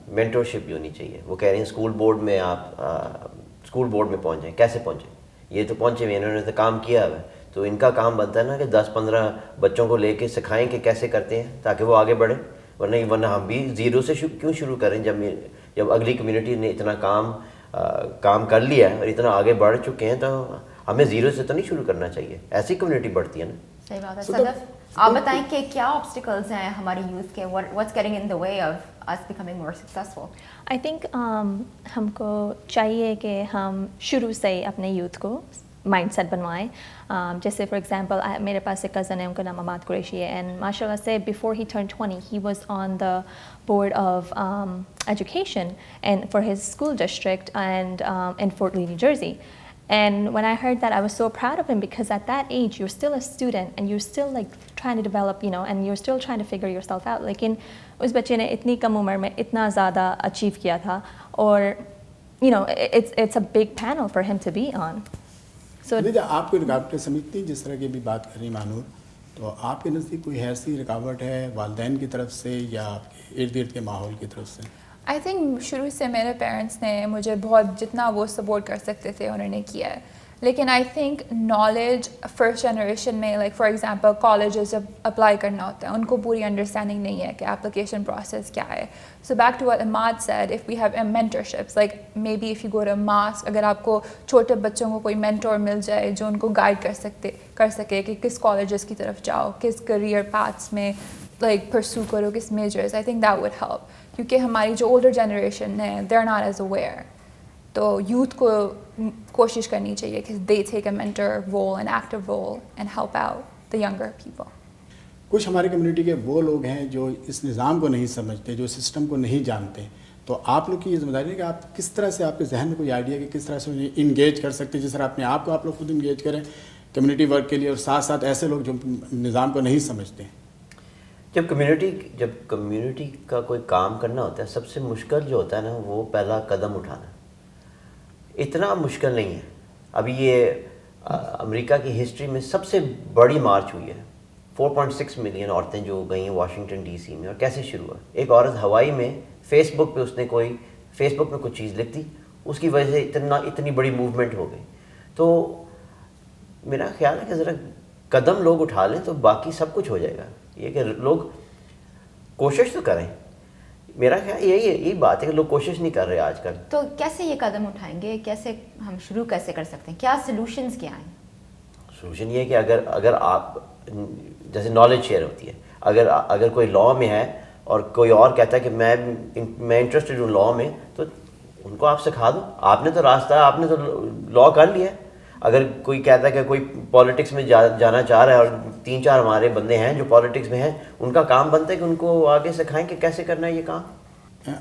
مینٹورشپ بھی ہونی چاہیے. وہ کہہ رہے ہیں اسکول بورڈ میں آپ اسکول بورڈ میں پہنچیں. کیسے پہنچیں؟ یہ تو پہنچے ہوئے, انہوں نے تو کام کیا ہے, تو ان کا کام بنتا ہے نا کہ 10-15 بچوں کو لے کے سکھائیں کہ کیسے کرتے ہیں تاکہ وہ آگے بڑھیں. ورنہ ہم بھی زیرو سے کیوں شروع کریں جب اگلی کمیونٹی نے اتنا کام کر لیا ہے اور اتنا آگے بڑھ چکے ہیں, تو ہمیں زیرو سے تو نہیں شروع کرنا چاہیے. ایسی کمیونٹی بڑھتی ہے نا. صحیح بات ہے. صدف, آپ بتائیں کہ کیا آبسٹیکلز ہیں ہماری یوتھ کے, what's getting in the way of us becoming more successful? I think ہم کو چاہیے کہ ہم شروع سے ہی اپنے یوتھ کو مائنڈ سیٹ بنوائیں. جیسے فار ایگزامپل میرے پاس ایک کزن ہے, ان کا نام اماد قریشی ہے, اینڈ ماشاء اللہ سے before he turn 20 he was on the board of education and for his school district and in Fort Lee, New Jersey. And when I heard that, I was so proud of him, because at that age, you're still a student and you're still like trying to develop, and you're still trying to figure yourself out. Lekin us bachche ne itni kam umar mein itna zyada achieve kiya tha, or it's a big panel for him to be on. So آپ کو رکاوٹیں سمجھتی ہیں جس طرح کی بھی بات کر رہی مانور, تو آپ کے نزدیک کوئی ایسی رکاوٹ ہے والدین کی طرف سے یا آپ کے ارد گرد کے ماحول کی طرف سے؟ آئی تھنک شروع سے میرے پیرنٹس نے مجھے بہت جتنا وہ سپورٹ کر سکتے تھے انہوں نے کیا ہے. لیکن I think knowledge first generation میں, لائک فار ایگزامپل کالجز جب اپلائی کرنا ہوتا ہے ان کو پوری انڈرسٹینڈنگ نہیں ہے کہ اپلیکیشن پروسیس کیا ہے. So back to what Ahmad said, if we have mentorships, like maybe if you go to mosque, اگر آپ کو چھوٹے بچوں کو کوئی مینٹور مل جائے جو ان کو گائیڈ کر سکے کہ کس کالجز کی طرف جاؤ, کس کریئر پاتھس میں لائک پرسو کرو, کس majors, I think that would help. کیونکہ ہماری جو اولڈر جنریشن ہے they are not as aware. تو یوتھ کو کوشش کرنی چاہیے کہ they take a mentor role and active role and help out the younger people. کچھ ہماری کمیونٹی کے وہ لوگ ہیں جو اس نظام کو نہیں سمجھتے, جو سسٹم کو نہیں جانتے, تو آپ لوگ کی یہ ذمہ داری ہے کہ آپ کس طرح سے, آپ کے ذہن میں کوئی آئیڈیا کہ کس طرح سے انہیں انگیج کر سکتے ہیں, جس طرح اپنے آپ کو آپ لوگ خود انگیج کریں کمیونٹی ورک کے لیے, اور ساتھ ساتھ ایسے لوگ جو نظام کو نہیں سمجھتے. جب کمیونٹی کا کوئی کام کرنا ہوتا ہے, سب سے مشکل جو ہوتا ہے نا وہ پہلا قدم اٹھانا. اتنا مشکل نہیں ہے. ابھی یہ امریکہ کی ہسٹری میں سب سے بڑی مارچ ہوئی ہے, 4.6 ملین عورتیں جو گئی ہیں واشنگٹن ڈی سی میں. اور کیسے شروع ہوا؟ ایک عورت ہوائی میں فیس بک پہ فیس بک میں کچھ چیز لکھ دی, اس کی وجہ سے اتنی بڑی موومنٹ ہو گئی. تو میرا خیال ہے کہ ذرا قدم لوگ اٹھا لیں تو باقی سب کچھ ہو جائے گا. یہ کہ لوگ کوشش تو کریں. میرا خیال یہی بات ہے کہ لوگ کوشش نہیں کر رہے آج کل. تو کیسے یہ قدم اٹھائیں گے, کیسے ہم شروع کیسے کر سکتے ہیں, کیا سلوشنز کیا ہیں؟ سلوشن یہ ہے کہ اگر آپ جیسے نالج شیئر ہوتی ہے, اگر کوئی لاء میں ہے اور کوئی اور کہتا ہے کہ میں انٹرسٹڈ ہوں لاء میں, تو ان کو آپ سکھا دو. آپ نے تو راستہ, آپ نے تو لاء کر لیا ہے. اگر کوئی کہتا ہے کہ کوئی پالیٹکس میں جانا چاہ رہا ہے, اور 3-4 ہمارے بندے ہیں جو پالیٹکس میں ہیں, ان کا کام بنتا ہے کہ ان کو آگے سکھائیں کہ کیسے کرنا ہے یہ کام.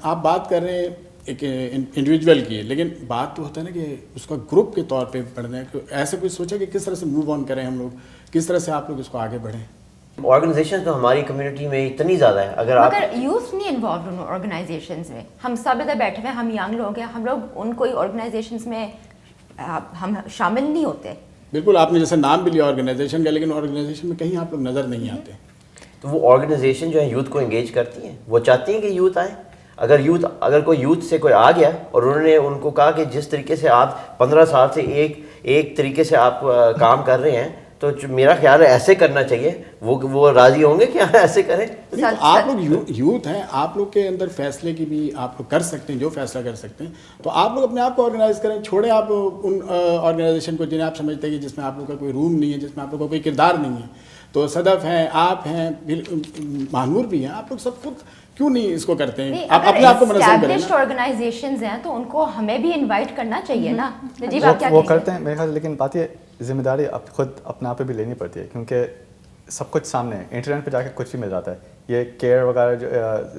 آپ بات کر رہے ہیں ایک انڈیویجول کی, لیکن بات تو ہوتا ہے نا کہ اس کا گروپ کے طور پہ پڑھنا ہے. ایسا کوئی سوچا کہ کس طرح سے موو آن کریں ہم لوگ, کس طرح سے آپ لوگ اس کو آگے بڑھیں؟ آرگنائزیشن تو ہماری کمیونٹی میں اتنی زیادہ ہے. اگر یوتھ نہیں انوالوڈ ان آرگنائزیشنز میں, ہم سب ادھر بیٹھے ہوئے, ہم ینگ لوگ ہیں, ہم لوگ ان کوئی آرگنائزیشنز میں ہم شامل نہیں ہوتے. بالکل, آپ نے جیسے نام بھی لیا آرگنائزیشن کا, لیکن آرگنائزیشن میں کہیں آپ لوگ نظر نہیں آتے. تو وہ آرگنائزیشن جو ہے یوتھ کو انگیج کرتی ہیں, وہ چاہتی ہیں کہ یوتھ آئیں. اگر کوئی یوتھ سے کوئی آ گیا اور انہوں نے ان کو کہا کہ جس طریقے سے آپ 15 سال سے ایک طریقے سے آپ کام کر رہے ہیں, تو میرا خیال ہے ایسے کرنا چاہیے, وہ راضی ہوں گے کہ ایسے کریں. آپ لوگ یوتھ ہیں, آپ لوگ کے اندر فیصلے کی بھی آپ لوگ کر سکتے ہیں, جو فیصلہ کر سکتے ہیں, تو آپ لوگ اپنے آپ کو آرگنائز کریں. چھوڑیں آپ ان آرگنائزیشن کو جنہیں آپ سمجھتے ہیں کہ جس میں آپ لوگ کا کوئی روم نہیں ہے, جس میں آپ لوگ کا کوئی کردار نہیں ہے. تو صدف ہیں, آپ ہیں, مانور بھی ہیں, آپ لوگ سب خود کیوں نہیں اس کو کرتے ہیں؟ آپ اپنے آپ کو منظم کریں. اسٹیبلشڈ آرگنائزیشنز ہیں تو ان کو ہمیں بھی انوائٹ کرنا چاہیے نا. نجیب آپ کیا وہ کرتے ہیں میرے خیال, لیکن بات یہ ذمہ داری خود اپنے آپ پہ بھی لینی پڑتی ہے, کیونکہ سب کچھ سامنے ہے, انٹرنیٹ پہ جا کے کچھ بھی مل جاتا ہے. یہ کیئر وغیرہ جو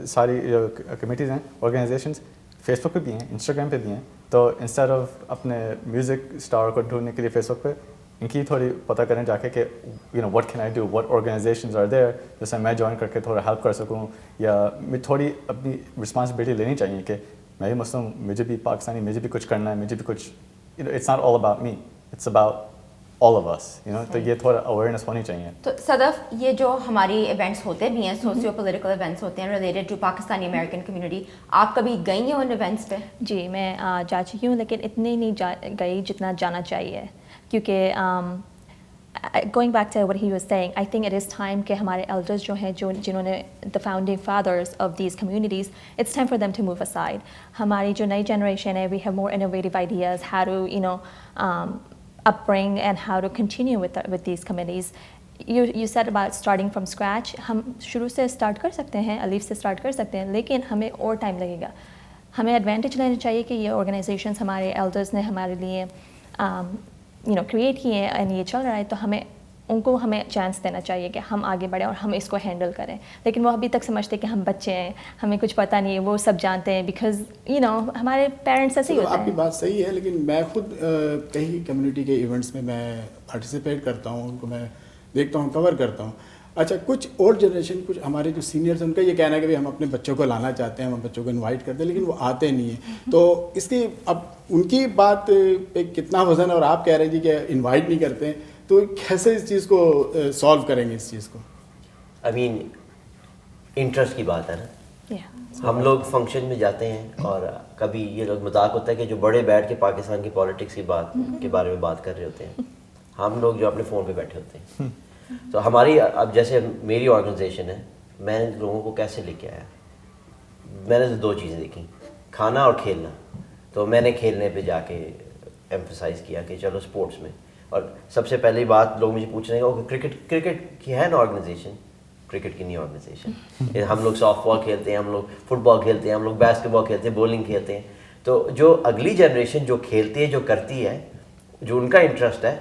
ساری جو کمیٹیز ہیں, آرگنائزیشنس فیس بک پہ بھی ہیں, انسٹاگرام پہ بھی ہیں. تو انسٹیڈ آف اپنے میوزک اسٹار کو ڈھونڈنے کے لیے فیس بک پہ, ان کی تھوڑی پتہ کریں جا کے کہ what can I do, what organizations are there, جیسے میں جوائن کر کے تھوڑا ہیلپ کر سکوں, یا میں تھوڑی اپنی رسپانسبلٹی لینی چاہیے کہ میں بھی مسلم, مجھے بھی پاکستانی, مجھے بھی کچھ کرنا ہے, مجھے بھی کچھ, it's not all about me, it's about all of us, تو یہ تھوڑا اویئرنیس ہونی چاہیے. تو صدف, یہ جو ہماری ایونٹس ہوتے بھی ہیں, سوسیو پولیٹیکل ایونٹس ہوتے ہیں related to Pakistani American community, آپ کبھی گئی ہیں ان ایونٹس پہ؟ جی میں جا چکی ہوں, لیکن اتنی نہیں گئی جتنا جانا چاہیے, کیونکہ going back to what he was saying, I think it is time کہ ہمارے elders جو ہیں, جنہوں نے the founding fathers of these communities, it's time for them to move aside. ہماری جو نئی جنریشن ہے, we have more innovative ideas how to upbring and how to continue with these committees. You said about starting from scratch. ہم شروع سے اسٹارٹ کر سکتے ہیں, الف سے اسٹارٹ کر سکتے ہیں, لیکن ہمیں اور ٹائم لگے گا. ہمیں ایڈوانٹیج لینا چاہیے کہ یہ آرگنائزیشنس ہمارے ایلڈرز نے ہمارے لیے کریٹ کیے ہیں اینڈ یہ چل رہا ہے, تو ہمیں چانس دینا چاہیے کہ ہم آگے بڑھیں اور ہم اس کو ہینڈل کریں. لیکن وہ ابھی تک سمجھتے کہ ہم بچے ہیں, ہمیں کچھ پتہ نہیں ہے, وہ سب جانتے ہیں, بیکاز ہمارے پیرنٹس ایسے ہی ہوتے ہیں. آپ کی بات صحیح ہے, لیکن میں خود کئی کمیونٹی کے ایونٹس میں پارٹیسپیٹ کرتا ہوں, ان کو میں دیکھتا ہوں, کور کرتا ہوں. اچھا, کچھ اور جنریشن, کچھ ہمارے جو سینئرز ہیں, ان کا یہ کہنا ہے کہ ہم اپنے بچوں کو لانا چاہتے ہیں, ہم بچوں کو انوائٹ کرتے ہیں, لیکن وہ آتے نہیں ہیں. تو اس کی اب ان کی بات پہ کتنا وزن ہے, اور آپ کہہ رہے ہیں جی کہ انوائٹ نہیں کرتے ہیں, تو کیسے اس چیز کو سالو کریں گے اس چیز کو؟ آئی مین انٹرسٹ کی بات ہے نا. ہم لوگ فنکشن میں جاتے ہیں اور کبھی یہ لوگ مذاق ہوتا ہے کہ جو بڑے بیٹھ کے پاکستان کی پالیٹکس کی بات کے بارے میں بات کر رہے ہوتے ہیں, ہم لوگ جو اپنے فون پہ بیٹھے ہوتے ہیں. تو ہماری اب جیسے میری آرگنائزیشن ہے, میں لوگوں کو کیسے لے کے آیا, میں نے دو چیزیں دیکھی, کھانا اور کھیلنا. تو میں نے کھیلنے پہ جا کے ایمفسائز کیا کہ چلو اسپورٹس میں. اور سب سے پہلی بات لوگ مجھے پوچھ رہے ہیں کہ کرکٹ کی ہے نا آرگنائزیشن. کرکٹ کی نہیں آرگنائزیشن, ہم لوگ سافٹ بال کھیلتے ہیں, ہم لوگ فٹ بال کھیلتے ہیں, ہم لوگ باسکٹ بال کھیلتے ہیں, بولنگ کھیلتے ہیں. تو جو اگلی جنریشن جو کھیلتی ہے, جو کرتی ہے, جو ان کا انٹرسٹ ہے,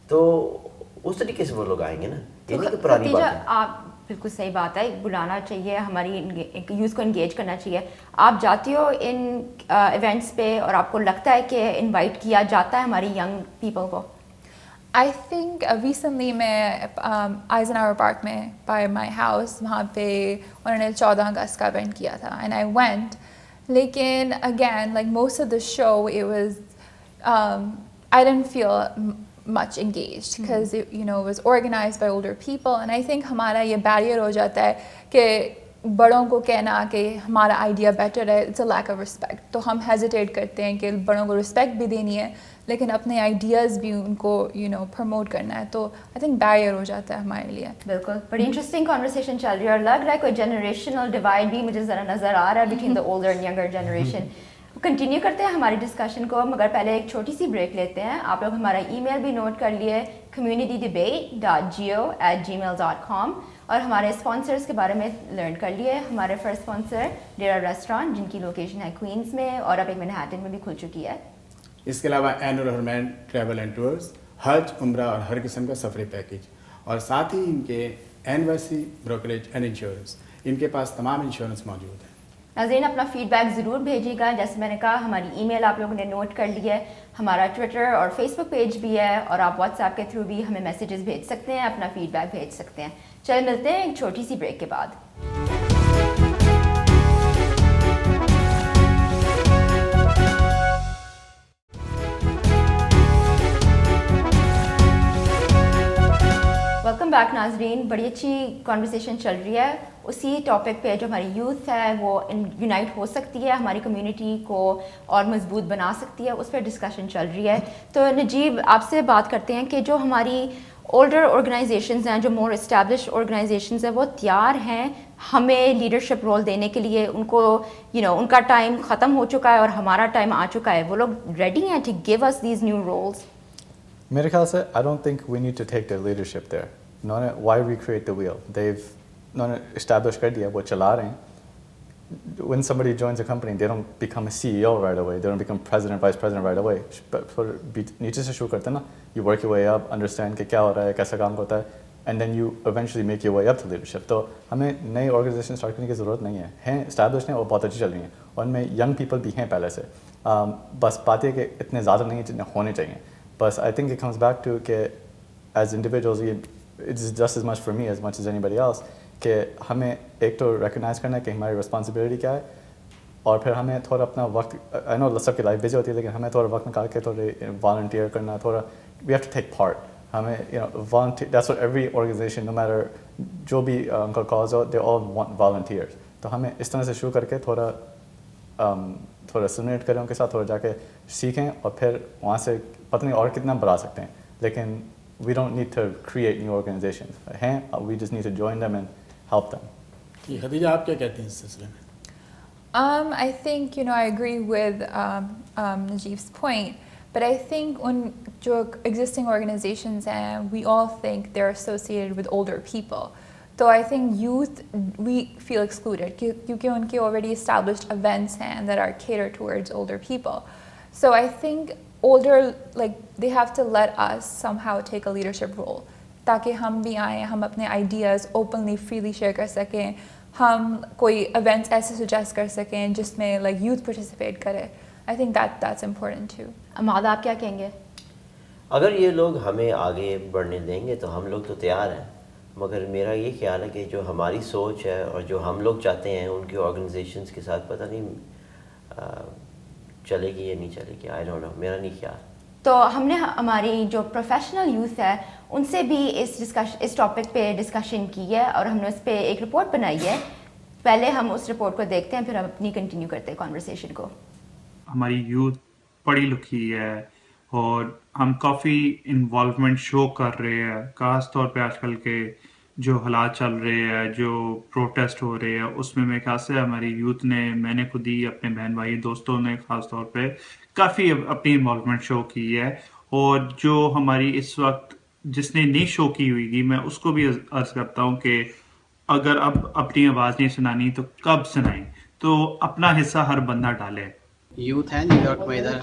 تو اس طریقے سے وہ لوگ آئیں گے نا. یہ نہیں کہ پرانی بات ہے. آپ بالکل صحیح بات ہے, بلانا چاہیے, ہماری یوز کو انگیج کرنا چاہیے. آپ جاتی ہو ان ایونٹس پہ اور آپ کو لگتا ہے کہ انوائٹ کیا جاتا ہے ہماری ینگ پیپل کو؟ آئی تھنک ریسنٹلی میں آئزن آور پارک میں بائی مائی ہاؤس, وہاں پہ انہوں نے 14 اگست کا ایونٹ کیا تھا, اینڈ آئی وینٹ. لیکن again like most of the show it was I don't feel much engaged because it was organized by older people, and I think ہمارا یہ barrier ہو جاتا ہے کہ بڑوں کو کہنا کہ ہمارا آئیڈیا بیٹر ہے, it's a lack of respect. تو ہم ہیزیٹیٹ کرتے ہیں کہ بڑوں کو رسپیکٹ بھی دینی ہے, لیکن اپنے آئیڈیاز بھی ان کو پروموٹ کرنا ہے. تو آئی تھنک بیریئر ہو جاتا ہے ہمارے لیے. بالکل, بڑی انٹرسٹنگ کانورسیشن چل رہی ہے, اور لگ رہا ہے کوئی جنریشنل ڈیوائڈ بھی مجھے ذرا نظر آ رہا ہے between the older and younger generation. Continue کرتے ہیں ہماری ڈسکشن کو, مگر پہلے ایک چھوٹی سی بریک لیتے ہیں. آپ لوگ ہمارا ای میل بھی نوٹ کر لیے, communitydebate.geo@gmail.com, اور ہمارے اسپانسرس کے بارے میں لرن کر لیے. ہمارے فرسٹ اسپانسر ڈیرا ریسٹورانٹ, جن کی لوکیشن ہے کوئنس میں اور اب ایک مینہٹن میں بھی کھل چکی ہے. اس کے علاوہ Ainul Harmain travel and tours, حج, عمرہ اور ہر قسم کا سفری پیکیج, اور ساتھ ہی ان کے NYC بروکریج اینڈ انشورنس, ان کے پاس تمام انشورنس موجود ہیں. ناظرین, اپنا فیڈ بیک ضرور بھیجیے گا. جیسے میں نے کہا, ہماری ای میل آپ لوگوں نے نوٹ کر لی ہے, ہمارا ٹویٹر اور فیس بک پیج بھی ہے, اور آپ واٹس ایپ کے تھرو بھی ہمیں میسیجز بھیج سکتے ہیں, اپنا فیڈ بیک بھیج سکتے ہیں. چلے ملتے ہیں ایک چھوٹی سی بریک کے بعد. ویلکم بیک ناظرین. بڑی اچھی کانورسیشن چل رہی ہے اسی ٹاپک پہ, جو ہماری یوتھ ہے وہ یونائٹ ہو سکتی ہے, ہماری کمیونٹی کو اور مضبوط بنا سکتی ہے, اس پہ ڈسکشن چل رہی ہے. تو نجیب, آپ سے بات کرتے ہیں کہ جو ہماری اولڈر آرگنائزیشنز ہیں, جو مور اسٹیبلش آرگنائزیشنز ہیں, وہ تیار ہیں ہمیں لیڈرشپ رول دینے کے لیے؟ ان کو ان کا ٹائم ختم ہو چکا ہے اور ہمارا ٹائم آ چکا ہے, وہ لوگ ریڈی ہیں to give us these new rules? میرے خیال سے I don't think we need to take the leadership there. انہوں نے وائی ریکریٹ دا ویل, انہوں نے اسٹیبلش کر دیا, وہ چلا رہے ہیں. When somebody joins a company, they don't become a CEO right away, they don't become president, vice president right away. نیچے سے شروع کرتے ہیں نا, you work your way up, understand کہ کیا ہو رہا ہے, کیسا کام ہوتا ہے, and then you eventually make your way up to leadership. تو ہمیں نئی آرگنائزیشن اسٹارٹ کرنے کی ضرورت نہیں ہے, ہیں اسٹیبلش ہیں اور بہت اچھی چل رہی ہیں, اور ان میں ینگ پیپل بھی ہیں پہلے سے. بس بات یہ کہ اتنے زیادہ نہیں ہیں جتنے ہونے چاہیے. بس I think it comes back to کہ ایز انڈیویجولز یہ it is just as much for me as much as anybody else, کہ ہمیں ایک تو ریکگنائز کرنا ہے کہ ہماری رسپانسبلٹی کیا ہے, اور پھر ہمیں تھوڑا اپنا وقت, آئی نو سب کی لائف بزی ہوتی ہے, لیکن ہمیں تھوڑا وقت نکال کے تھوڑے والنٹیئر کرنا, تھوڑا we have to take part. ہمیں volunteer, that's what every organization, no matter جو بھی ان کا cause who, they all want volunteers. تو ہمیں اس طرح سے شروع کر کے تھوڑا سمنیٹ کریں ان کے ساتھ, تھوڑا جا کے سیکھیں, اور پھر وہاں سے پتہ نہیں اور کتنا بڑھا سکتے ہیں. لیکن we don't need to create new organizations. ہیں, we just need to join them and help them. جی خدیجہ, آپ کیا کہتے ہیں اس سلسلے میں؟ I think, I agree with Najib's point. But I think on jo existing organizations and we all think they're associated with older people. So I think youth, we feel excluded kyunki unke already established events and that are catered towards older people. So I think older, like they have to let us somehow take a leadership role taaki hum bhi aaye, hum apne ideas openly freely share kar sakein, hum koi events aise suggest kar sakein jisme like youth participate kare. I think that's important too. اماد, آپ کیا کہیں گے؟ اگر یہ لوگ ہمیں آگے بڑھنے دیں گے تو ہم لوگ تو تیار ہیں, مگر میرا یہ خیال ہے کہ جو ہماری سوچ ہے اور جو ہم لوگ چاہتے ہیں ان کی آرگنائزیشنز کے ساتھ پتہ نہیں چلے گی یا نہیں چلے گی. آئی ڈونٹ نو, میرا نہیں خیال. تو ہم نے ہماری جو پروفیشنل یوتھ ہے ان سے بھی اس ٹاپک پہ ڈسکشن کی ہے, اور ہم نے اس پہ ایک رپورٹ بنائی ہے. پہلے ہم اس رپورٹ کو دیکھتے ہیں, پھر ہم اپنی کنٹینیو کرتے ہیں کانورسیشن کو. ہماری یوتھ پڑھی لکھی ہے اور ہم کافی انوالومنٹ شو کر رہے ہیں, خاص طور پہ آج کل کے جو حالات چل رہے ہیں, جو پروٹیسٹ ہو رہے ہیں, اس میں میرے خیال سے ہماری یوتھ نے, میں نے خود ہی اپنے بہن بھائی دوستوں نے خاص طور پہ کافی اپنی انوالومنٹ شو کی ہے. اور جو ہماری اس وقت جس نے نہیں شو کی ہوئی گی, میں اس کو بھی عرض کرتا ہوں کہ اگر اب اپنی آواز نہیں سنانی تو کب سنائیں, تو اپنا حصہ ہر بندہ ڈالے. یوتھ ہیں نیو یارک میں, ادھر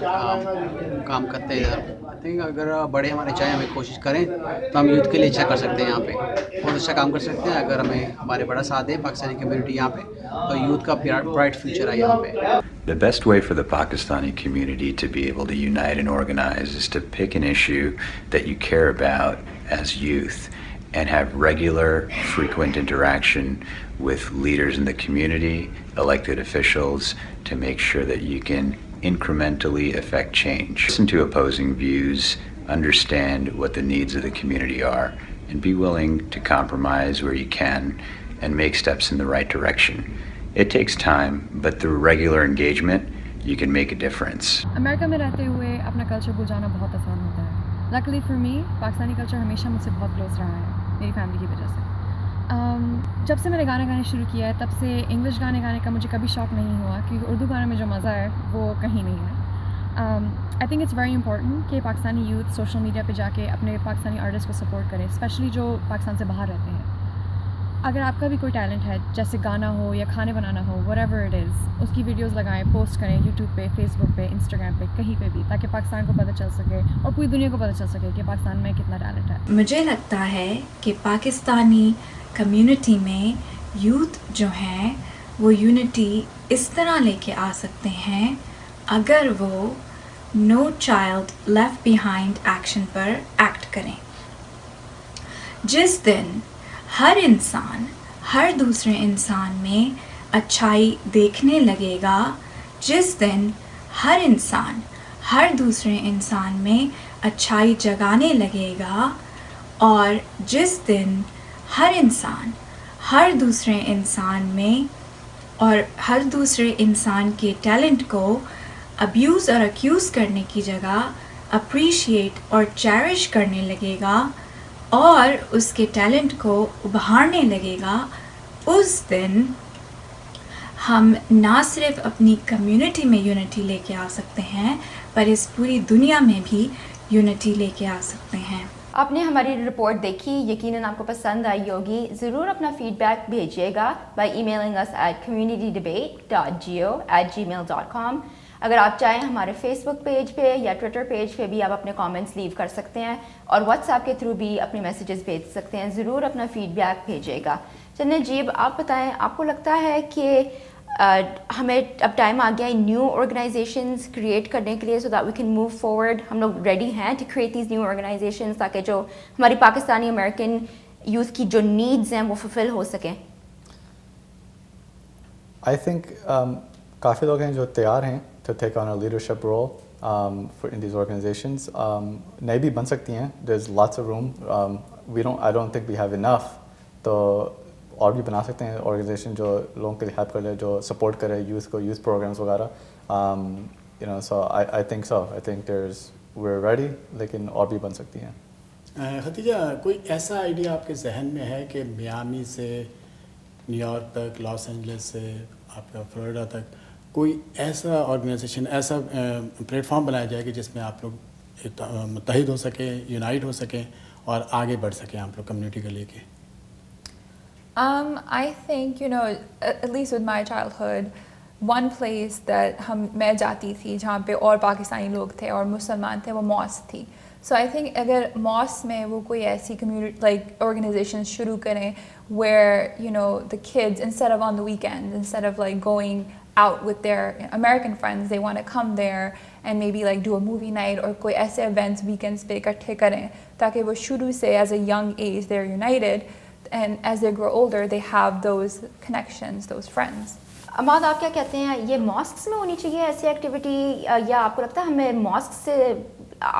کام کرتے ہیں ادھر. آئی تھنک اگر بڑے ہمارے چاہیں ہمیں کوشش کریں تو ہم یوتھ کے لیے اچھا کر سکتے ہیں, یہاں پہ بہت اچھا کام کر سکتے ہیں. اگر ہمیں ہمارے بڑا ساتھ دے پاکستانی کمیونٹی یہاں پہ, تو یوتھ کا برائٹ فیوچر ہے یہاں پہ. The best way for the Pakistani community to be able to unite and organize is to pick an issue that you care about as youth and have regular, frequent interaction with leaders in the community, elected officials, to make sure that you can incrementally affect change. Listen to opposing views, understand what the needs of the community are, and be willing to compromise where you can and make steps in the right direction. It takes time, but through regular engagement, you can make a difference. امریکہ میں رہتے ہوئے اپنا کلچر بھول جانا بہت آسان ہوتا ہے. Luckily for me, Pakistani culture ہمیشہ مجھ سے بہت کلوز رہا ہے میری فیملی کی وجہ سے. جب سے میں نے گانے گانے شروع کیا ہے تب سے انگلش گانے گانے کا مجھے کبھی شوق نہیں ہوا, کیونکہ اردو گانے میں جو مزہ ہے وہ کہیں نہیں ہے. I think it's very important کہ پاکستانی یوتھ سوشل میڈیا پہ جا کے اپنے پاکستانی آرٹسٹ کو سپورٹ کریں, اسپیشلی جو پاکستان سے باہر رہتے ہیں. اگر آپ کا بھی کوئی ٹیلنٹ ہے, جیسے گانا ہو یا کھانے بنانا ہو, وٹ ایور اٹ از, اس کی ویڈیوز لگائیں, پوسٹ کریں یوٹیوب پہ, فیس بک پہ, انسٹاگرام پہ, کہیں پہ بھی, تاکہ پاکستان کو پتہ چل سکے اور پوری دنیا کو پتہ چل سکے کہ پاکستان میں کتنا ٹیلنٹ ہے. مجھے لگتا ہے کہ پاکستانی کمیونٹی میں یوتھ جو ہیں وہ یونٹی اس طرح لے کے آ سکتے ہیں اگر وہ no child left behind action پر ایکٹ کریں. جس دن ہر انسان ہر دوسرے انسان میں اچھائی دیکھنے لگے گا, جس دن ہر انسان ہر دوسرے انسان میں اچھائی جگانے لگے گا, اور جس دن ہر انسان ہر دوسرے انسان میں اور ہر دوسرے انسان کے ٹیلنٹ کو ابیوز اور اکیوز کرنے کی جگہ اپریشیٹ اور چیریش کرنے لگے گا اور اس کے ٹیلنٹ کو ابھارنے لگے گا, اس دن ہم نہ صرف اپنی کمیونٹی میں یونٹی لے کے آ سکتے ہیں پر اس پوری دنیا میں بھی یونٹی لے کے آ سکتے ہیں. آپ نے ہماری رپورٹ دیکھی, یقیناً آپ کو پسند آئی ہوگی. ضرور اپنا فیڈ بیک بھیجیے گا by emailing us at communitydebate.geo@gmail.com. اگر آپ چاہیں ہمارے فیس بک پیج پہ یا ٹویٹر پیج پہ بھی آپ اپنے کامنٹس لیو کر سکتے ہیں اور واٹس ایپ کے تھرو بھی اپنے میسیجز بھیج سکتے ہیں. ضرور اپنا فیڈ بیک بھیجیے گا. چلیں نجیب آپ بتائیں, آپ کو لگتا ہے کہ ہمیں اب ٹائم آ گیا ہے نیو آرگنائزیشنز کریٹ کرنے کے لیے so that we can move forward? ہم لوگ ریڈی ہیں to create these new organizations تاکہ جو ہماری پاکستانی امریکن یوتھ کی جو نیڈز ہیں وہ فلفل ہو سکیں؟ آئی تھنک کافی لوگ ہیں جو تیار ہیں to take on a leadership role for in these organizations. نئی بھی بن سکتی ہیں, there is lots of room. I don't think we have enough. تو اور بھی بنا سکتے ہیں آرگنائزیشن جو لوگوں کے لیے ہیلپ کرے, جو سپورٹ کرے یوتھ کو, یوتھ پروگرامس وغیرہ. سو آئی تھنک ویئر ریڈی, لیکن اور بھی بن سکتی ہیں. ختیجہ, کوئی ایسا آئیڈیا آپ کے ذہن میں ہے کہ میامی سے نیو یارک تک, لاس اینجلس سے آپ کا فلوریڈا تک کوئی ایسا آرگنائزیشن, ایسا پلیٹ فارم بنایا جائے کہ جس میں آپ لوگ متحد ہو سکیں, یونائٹ ہو سکیں اور آگے بڑھ سکیں آپ لوگ کمیونٹی کو لے کے؟ I think, at least with my childhood, one place that میں جاتی تھی جہاں پہ اور پاکستانی لوگ تھے اور مسلمان تھے, وہ ماسک تھی. So I think اگر ماسک میں وہ کوئی ایسی community like organizations شروع کریں where the kids, instead of on the weekends, instead of like going out with their American friends, they want to come there and maybe like do a movie night or کوئی ایسے events weekends پہ اکٹھے کریں تاکہ وہ شروع سے as a young age they're united. And as they grow older, they have those connections, those friends. اماد, آپ کیا کہتے ہیں, یہ ماسکس میں ہونی چاہیے ایسی ایکٹیویٹی یا آپ کو لگتا ہے ہمیں ماسک سے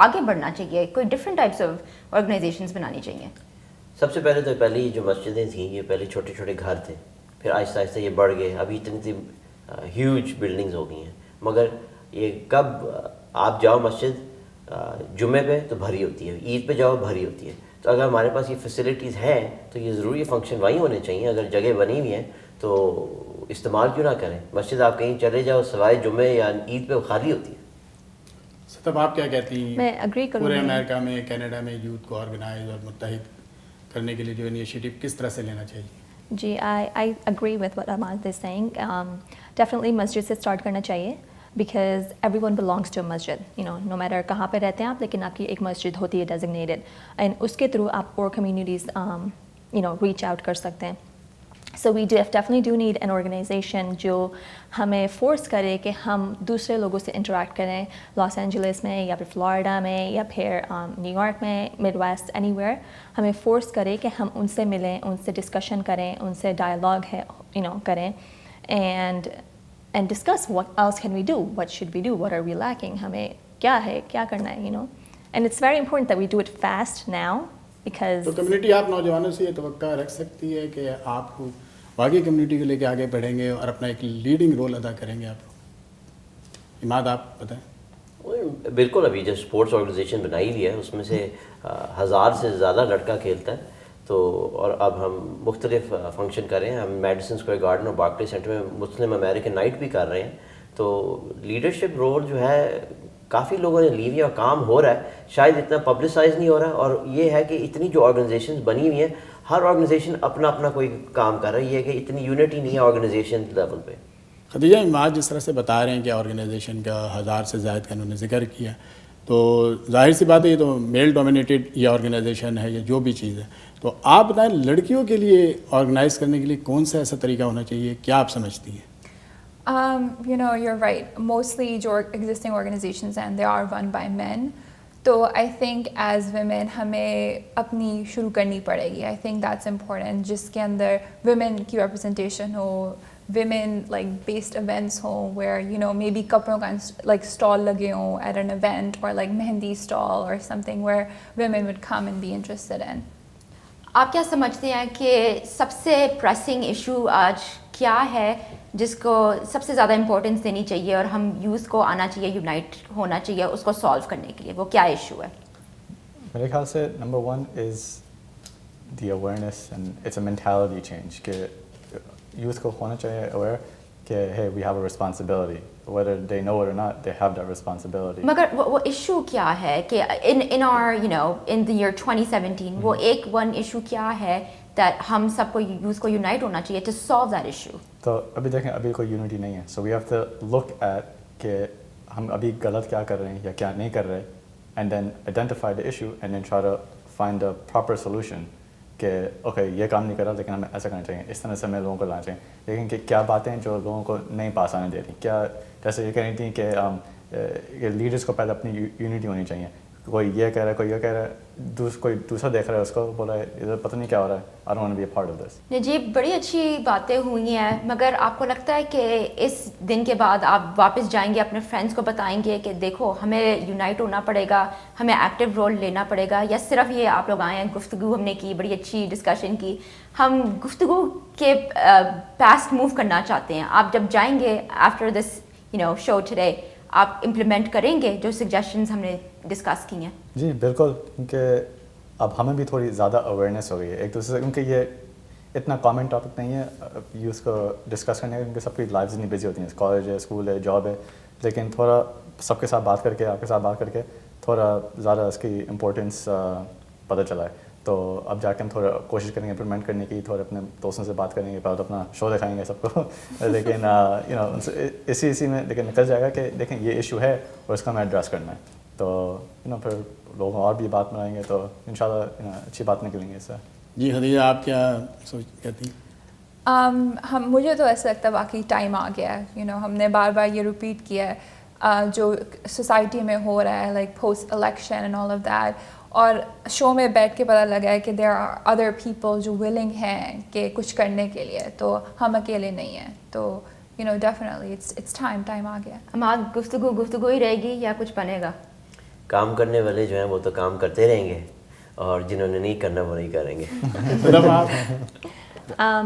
آگے بڑھنا چاہیے, کوئی ڈفرینٹ ٹائپس آف آرگنائزیشنز بنانی چاہیے؟ سب سے پہلے تو پہلی جو مسجدیں تھیں یہ پہلے چھوٹے چھوٹے گھر تھے, پھر آہستہ آہستہ یہ بڑھ گئے, ابھی اتنی ہیوج بلڈنگز ہو گئی ہیں. مگر یہ کب آپ جاؤ مسجد جمعے پہ تو بھری ہوتی ہے, عید پہ جاؤ بھری ہوتی ہے. تو اگر ہمارے پاس یہ فیسلٹیز ہیں تو یہ ضروری فنکشن وہیں ہونے چاہیے. اگر جگہ بنی ہوئی ہیں تو استعمال کیوں نہ کریں. مسجد آپ کہیں چلے جاؤ سوائے جمعے یا عید پہ خالی ہوتی ہے. تب آپ کیا کہتی ہیں, میں اگری کروں پورے امریکہ میں, کینیڈا میں یوتھ کو آرگنائز اور متحد کرنے کے لیے جو انیشیٹو کس طرح سے لینا چاہیے؟ جی, I agree with what Ahmad is saying. Definitely مسجد سے اسٹارٹ کرنا چاہیے because everyone belongs to a masjid, no matter کہاں پہ رہتے ہیں آپ, لیکن آپ کی ایک مسجد ہوتی ہے designated, and اس کے تھرو آپ اور communities reach out کر سکتے ہیں. So we definitely do need an organization جو ہمیں فورس کرے کہ ہم دوسرے لوگوں سے انٹریکٹ کریں, لاس اینجلس میں یا پھر فلوریڈا میں یا پھر نیو یارک میں, مڈ ویسٹ, اینی ویئر. ہمیں فورس کرے کہ ہم ان سے ملیں, ان سے ڈسکشن کریں, ان سے ڈائلاگ کریں and discuss what else can we do, what should we do, what are we lacking, ہمیں کیا ہے, کیا کرنا ہے, and it's very important that we do it fast now because. تو کمیونٹی آپ نوجوانوں سے یہ توقع رکھ سکتی ہے کہ آپ باقی کمیونٹی کو لے کے آگے بڑھیں گے اور اپنا ایک لیڈنگ رول ادا کریں گے آپ لوگ؟ اماد, آپ بتائیں. بالکل, ابھی جو اسپورٹس آرگنائزیشن بنائی ہوئی ہے اس میں سے 1000 سے زیادہ لڑکا کھیلتا ہے. تو اور اب ہم مختلف فنکشن کر رہے ہیں. ہم میڈیسن اسکوائر گارڈن اور بارکلے سینٹر میں مسلم امریکن نائٹ بھی کر رہے ہیں. تو لیڈرشپ رول جو ہے کافی لوگوں نے لی ہوئی ہے اور کام ہو رہا ہے. شاید اتنا پبلسائز نہیں ہو رہا, اور یہ ہے کہ اتنی جو آرگنائزیشنز بنی ہوئی ہیں ہر آرگنائزیشن اپنا اپنا کوئی کام کر رہا ہے. یہ ہے کہ اتنی یونٹی نہیں ہے آرگنائزیشن لیول پہ. خدیجہ, اماد جس طرح سے بتا رہے ہیں کہ آرگنائزیشن کا 1000 سے زائد کا انہوں نے ذکر کیا, تو ظاہر سی بات ہے یہ تو میل ڈومینیٹڈ یہ آرگنائزیشن ہے یا جو بھی چیز ہے. تو آپ بتائیں لڑکیوں کے لیے آرگنائز کرنے کے لیے کون سا ایسا طریقہ ہونا چاہیے, کیا آپ سمجھتی ہیں؟ You're right. Mostly جو existing organizations and they are run by men. تو I think as women ہمیں اپنی شروع کرنی پڑے گی. I think that's important. جس کے اندر women کی representation ہو, women like based events ہوں where maybe کپڑوں کا like stall لگے ہوں at an event, or like mehndi stall or something where women would come and be interested in. آپ کیا سمجھتے ہیں کہ سب سے پریسنگ ایشو آج کیا ہے جس کو سب سے زیادہ امپورٹنس دینی چاہیے اور ہم یوتھ کو آنا چاہیے, یونائٹ ہونا چاہیے اس کو سالو کرنے کے لیے, وہ کیا ایشو ہے؟ میرے خیال سے number 1 is the awareness and it's a mentality change کہ یوتھ کو ہونا چاہیے اویئر کہ hey we have a responsibility, whether they know it or not, they have that responsibility. مگر وہ ایشو کیا ہے کہ in our in the year 2017 وہ ایک ایشو کیا ہے that ہم سب کو یوتھ کو یونائٹ ہونا چاہیے to solve that issue؟ تو ابھی دیکھیں ابھی کوئی یونٹی نہیں ہے, so we have to look at کہ ہم ابھی غلط کیا کر رہے ہیں یا کیا نہیں کر رہے, and then identify the issue and then try to find a proper solution کہ اوکے یہ کام نہیں کر رہا لیکن ہمیں ایسا کرنا چاہیے, اس طرح سے ہمیں لوگوں کو لانا چاہیے. لیکن کہ کیا باتیں جو لوگوں کو نہیں پاس آنے دے رہی, کیا جیسے یہ کہہ رہی تھیں کہ لیڈرس کو پہلے اپنی یونٹی ہونی چاہیے, کوئی یہ کہہ رہا ہے کوئی یہ کہہ رہا ہے, کوئی دوسرا دیکھ رہا ہے اس کو بولا ہے ادھر پتہ نہیں کیا ہو رہا ہے, I don't want to be a part of this. Najeeb, بڑی اچھی باتیں ہوئی ہیں, مگر آپ کو لگتا ہے کہ اس دن کے بعد آپ واپس جائیں گے اپنے فرینڈس کو بتائیں گے کہ دیکھو ہمیں یونائٹ ہونا پڑے گا, ہمیں ایکٹیو رول لینا پڑے گا, یا صرف یہ آپ لوگ آئے ہیں, گفتگو ہم نے کی, بڑی اچھی ڈسکشن کی, ہم گفتگو کے پاسٹ موو کرنا چاہتے ہیں, آپ جب جائیں گے آفٹر دس شو ٹوڈے آپ امپلیمنٹ کریں گے جو سجیشنز ہم نے ڈسکس کی ہیں؟ جی بالکل, کیونکہ اب ہمیں بھی تھوڑی زیادہ اویئرنیس ہو گئی ہے ایک دوسرے سے, کیونکہ یہ اتنا کامن ٹاپک نہیں ہے یوز کو ڈسکس کرنے کا, کیونکہ سب کی لائفز اتنی بزی ہوتی ہیں, کالج ہے, اسکول ہے, جاب ہے, لیکن تھوڑا سب کے ساتھ بات کر کے, آپ کے ساتھ بات کر کے تھوڑا زیادہ اس کی امپورٹینس پتہ چلا ہے. تو اب جا کے ہم تھوڑا کوشش کریں گے امپلیمنٹ کرنے کی, تھوڑا اپنے دوستوں سے بات کریں گے, پہلے تو اپنا شو دکھائیں گے سب کو, لیکن اسی میں لیکن نکل جائے گا کہ دیکھیں یہ ایشو ہے اور اس کا ہمیں ایڈریس کرنا ہے. تو پھر لوگ اور بھی بات بنائیں گے تو انشاءاللہ اچھی بات نکلیں گے اس سے. جی خدیجہ, آپ کیا کہتی ہیں؟ مجھے تو ایسا لگتا ہے واقعی ٹائم آ گیا ہے, ہم نے بار بار یہ ریپیٹ کیا ہے جو سوسائٹی میں ہو رہا ہے, like post election and all of that, اور شو میں بیٹھ کے پتہ لگا ہے کہ دیر آر ادر پیپل جو ولنگ ہیں کہ کچھ کرنے کے لیے, تو ہم اکیلے نہیں ہیں. تو ڈیفینیٹلی اٹس ٹائم آ گیا. ہمارا گفتگو ہی رہے گی یا کچھ بنے گا؟ کام کرنے والے جو ہیں وہ تو کام کرتے رہیں گے, اور جنہوں نے نہیں کرنا وہ نہیں کریں گے.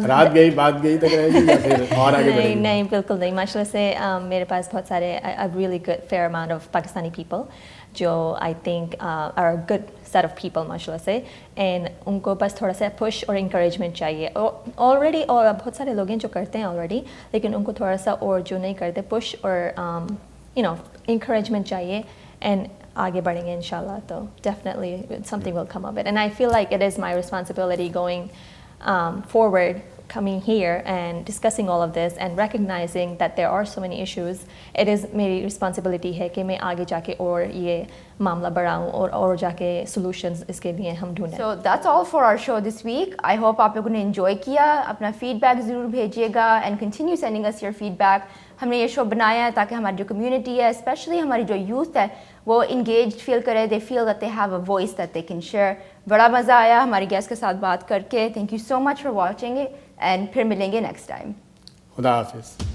رات گئی بات گئی تک رہے گی یا پھر اور آگے بڑھے گی؟ نہیں بالکل نہیں, ماشاء اللہ سے میرے پاس بہت سارے really good fair amount of Pakistani people جو I think are good set of people ماشاء اللہ سے, اینڈ ان کو بس تھوڑا سا پش اور انکریجمنٹ چاہیے. آلریڈی اور بہت سارے لوگ ہیں جو کرتے ہیں آلریڈی, لیکن ان کو تھوڑا سا اور جو نہیں کرتے پش اور انکریجمنٹ چاہیے, اینڈ آگے بڑھیں گے انشاءاللہ. تو definitely something will come of it, and I feel like it is my responsibility going forward, coming here and discussing all of this and recognizing that there are so many issues. It is میری responsibility ہے کہ میں آگے جا کے اور یہ معاملہ بڑھاؤں اور جا کے solutions اس کے لیے ہم ڈھونڈیں. So that's all for our show this week. I hope آپ لوگوں نے enjoy کیا. اپنا feedback ضرور بھیجیے گا and continue sending us your feedback. ہم نے یہ شو بنایا ہے تاکہ ہماری جو کمیونٹی ہے, اسپیشلی ہماری جو یوتھ ہے, وہ انگیجڈ فیل کرے, they feel that they have a voice that they can share. بڑا مزہ آیا ہماری گیسٹ کے ساتھ بات کر کے. Thank you so much for watching and پھر ملیں گے نیکسٹ ٹائم. خدا حافظ.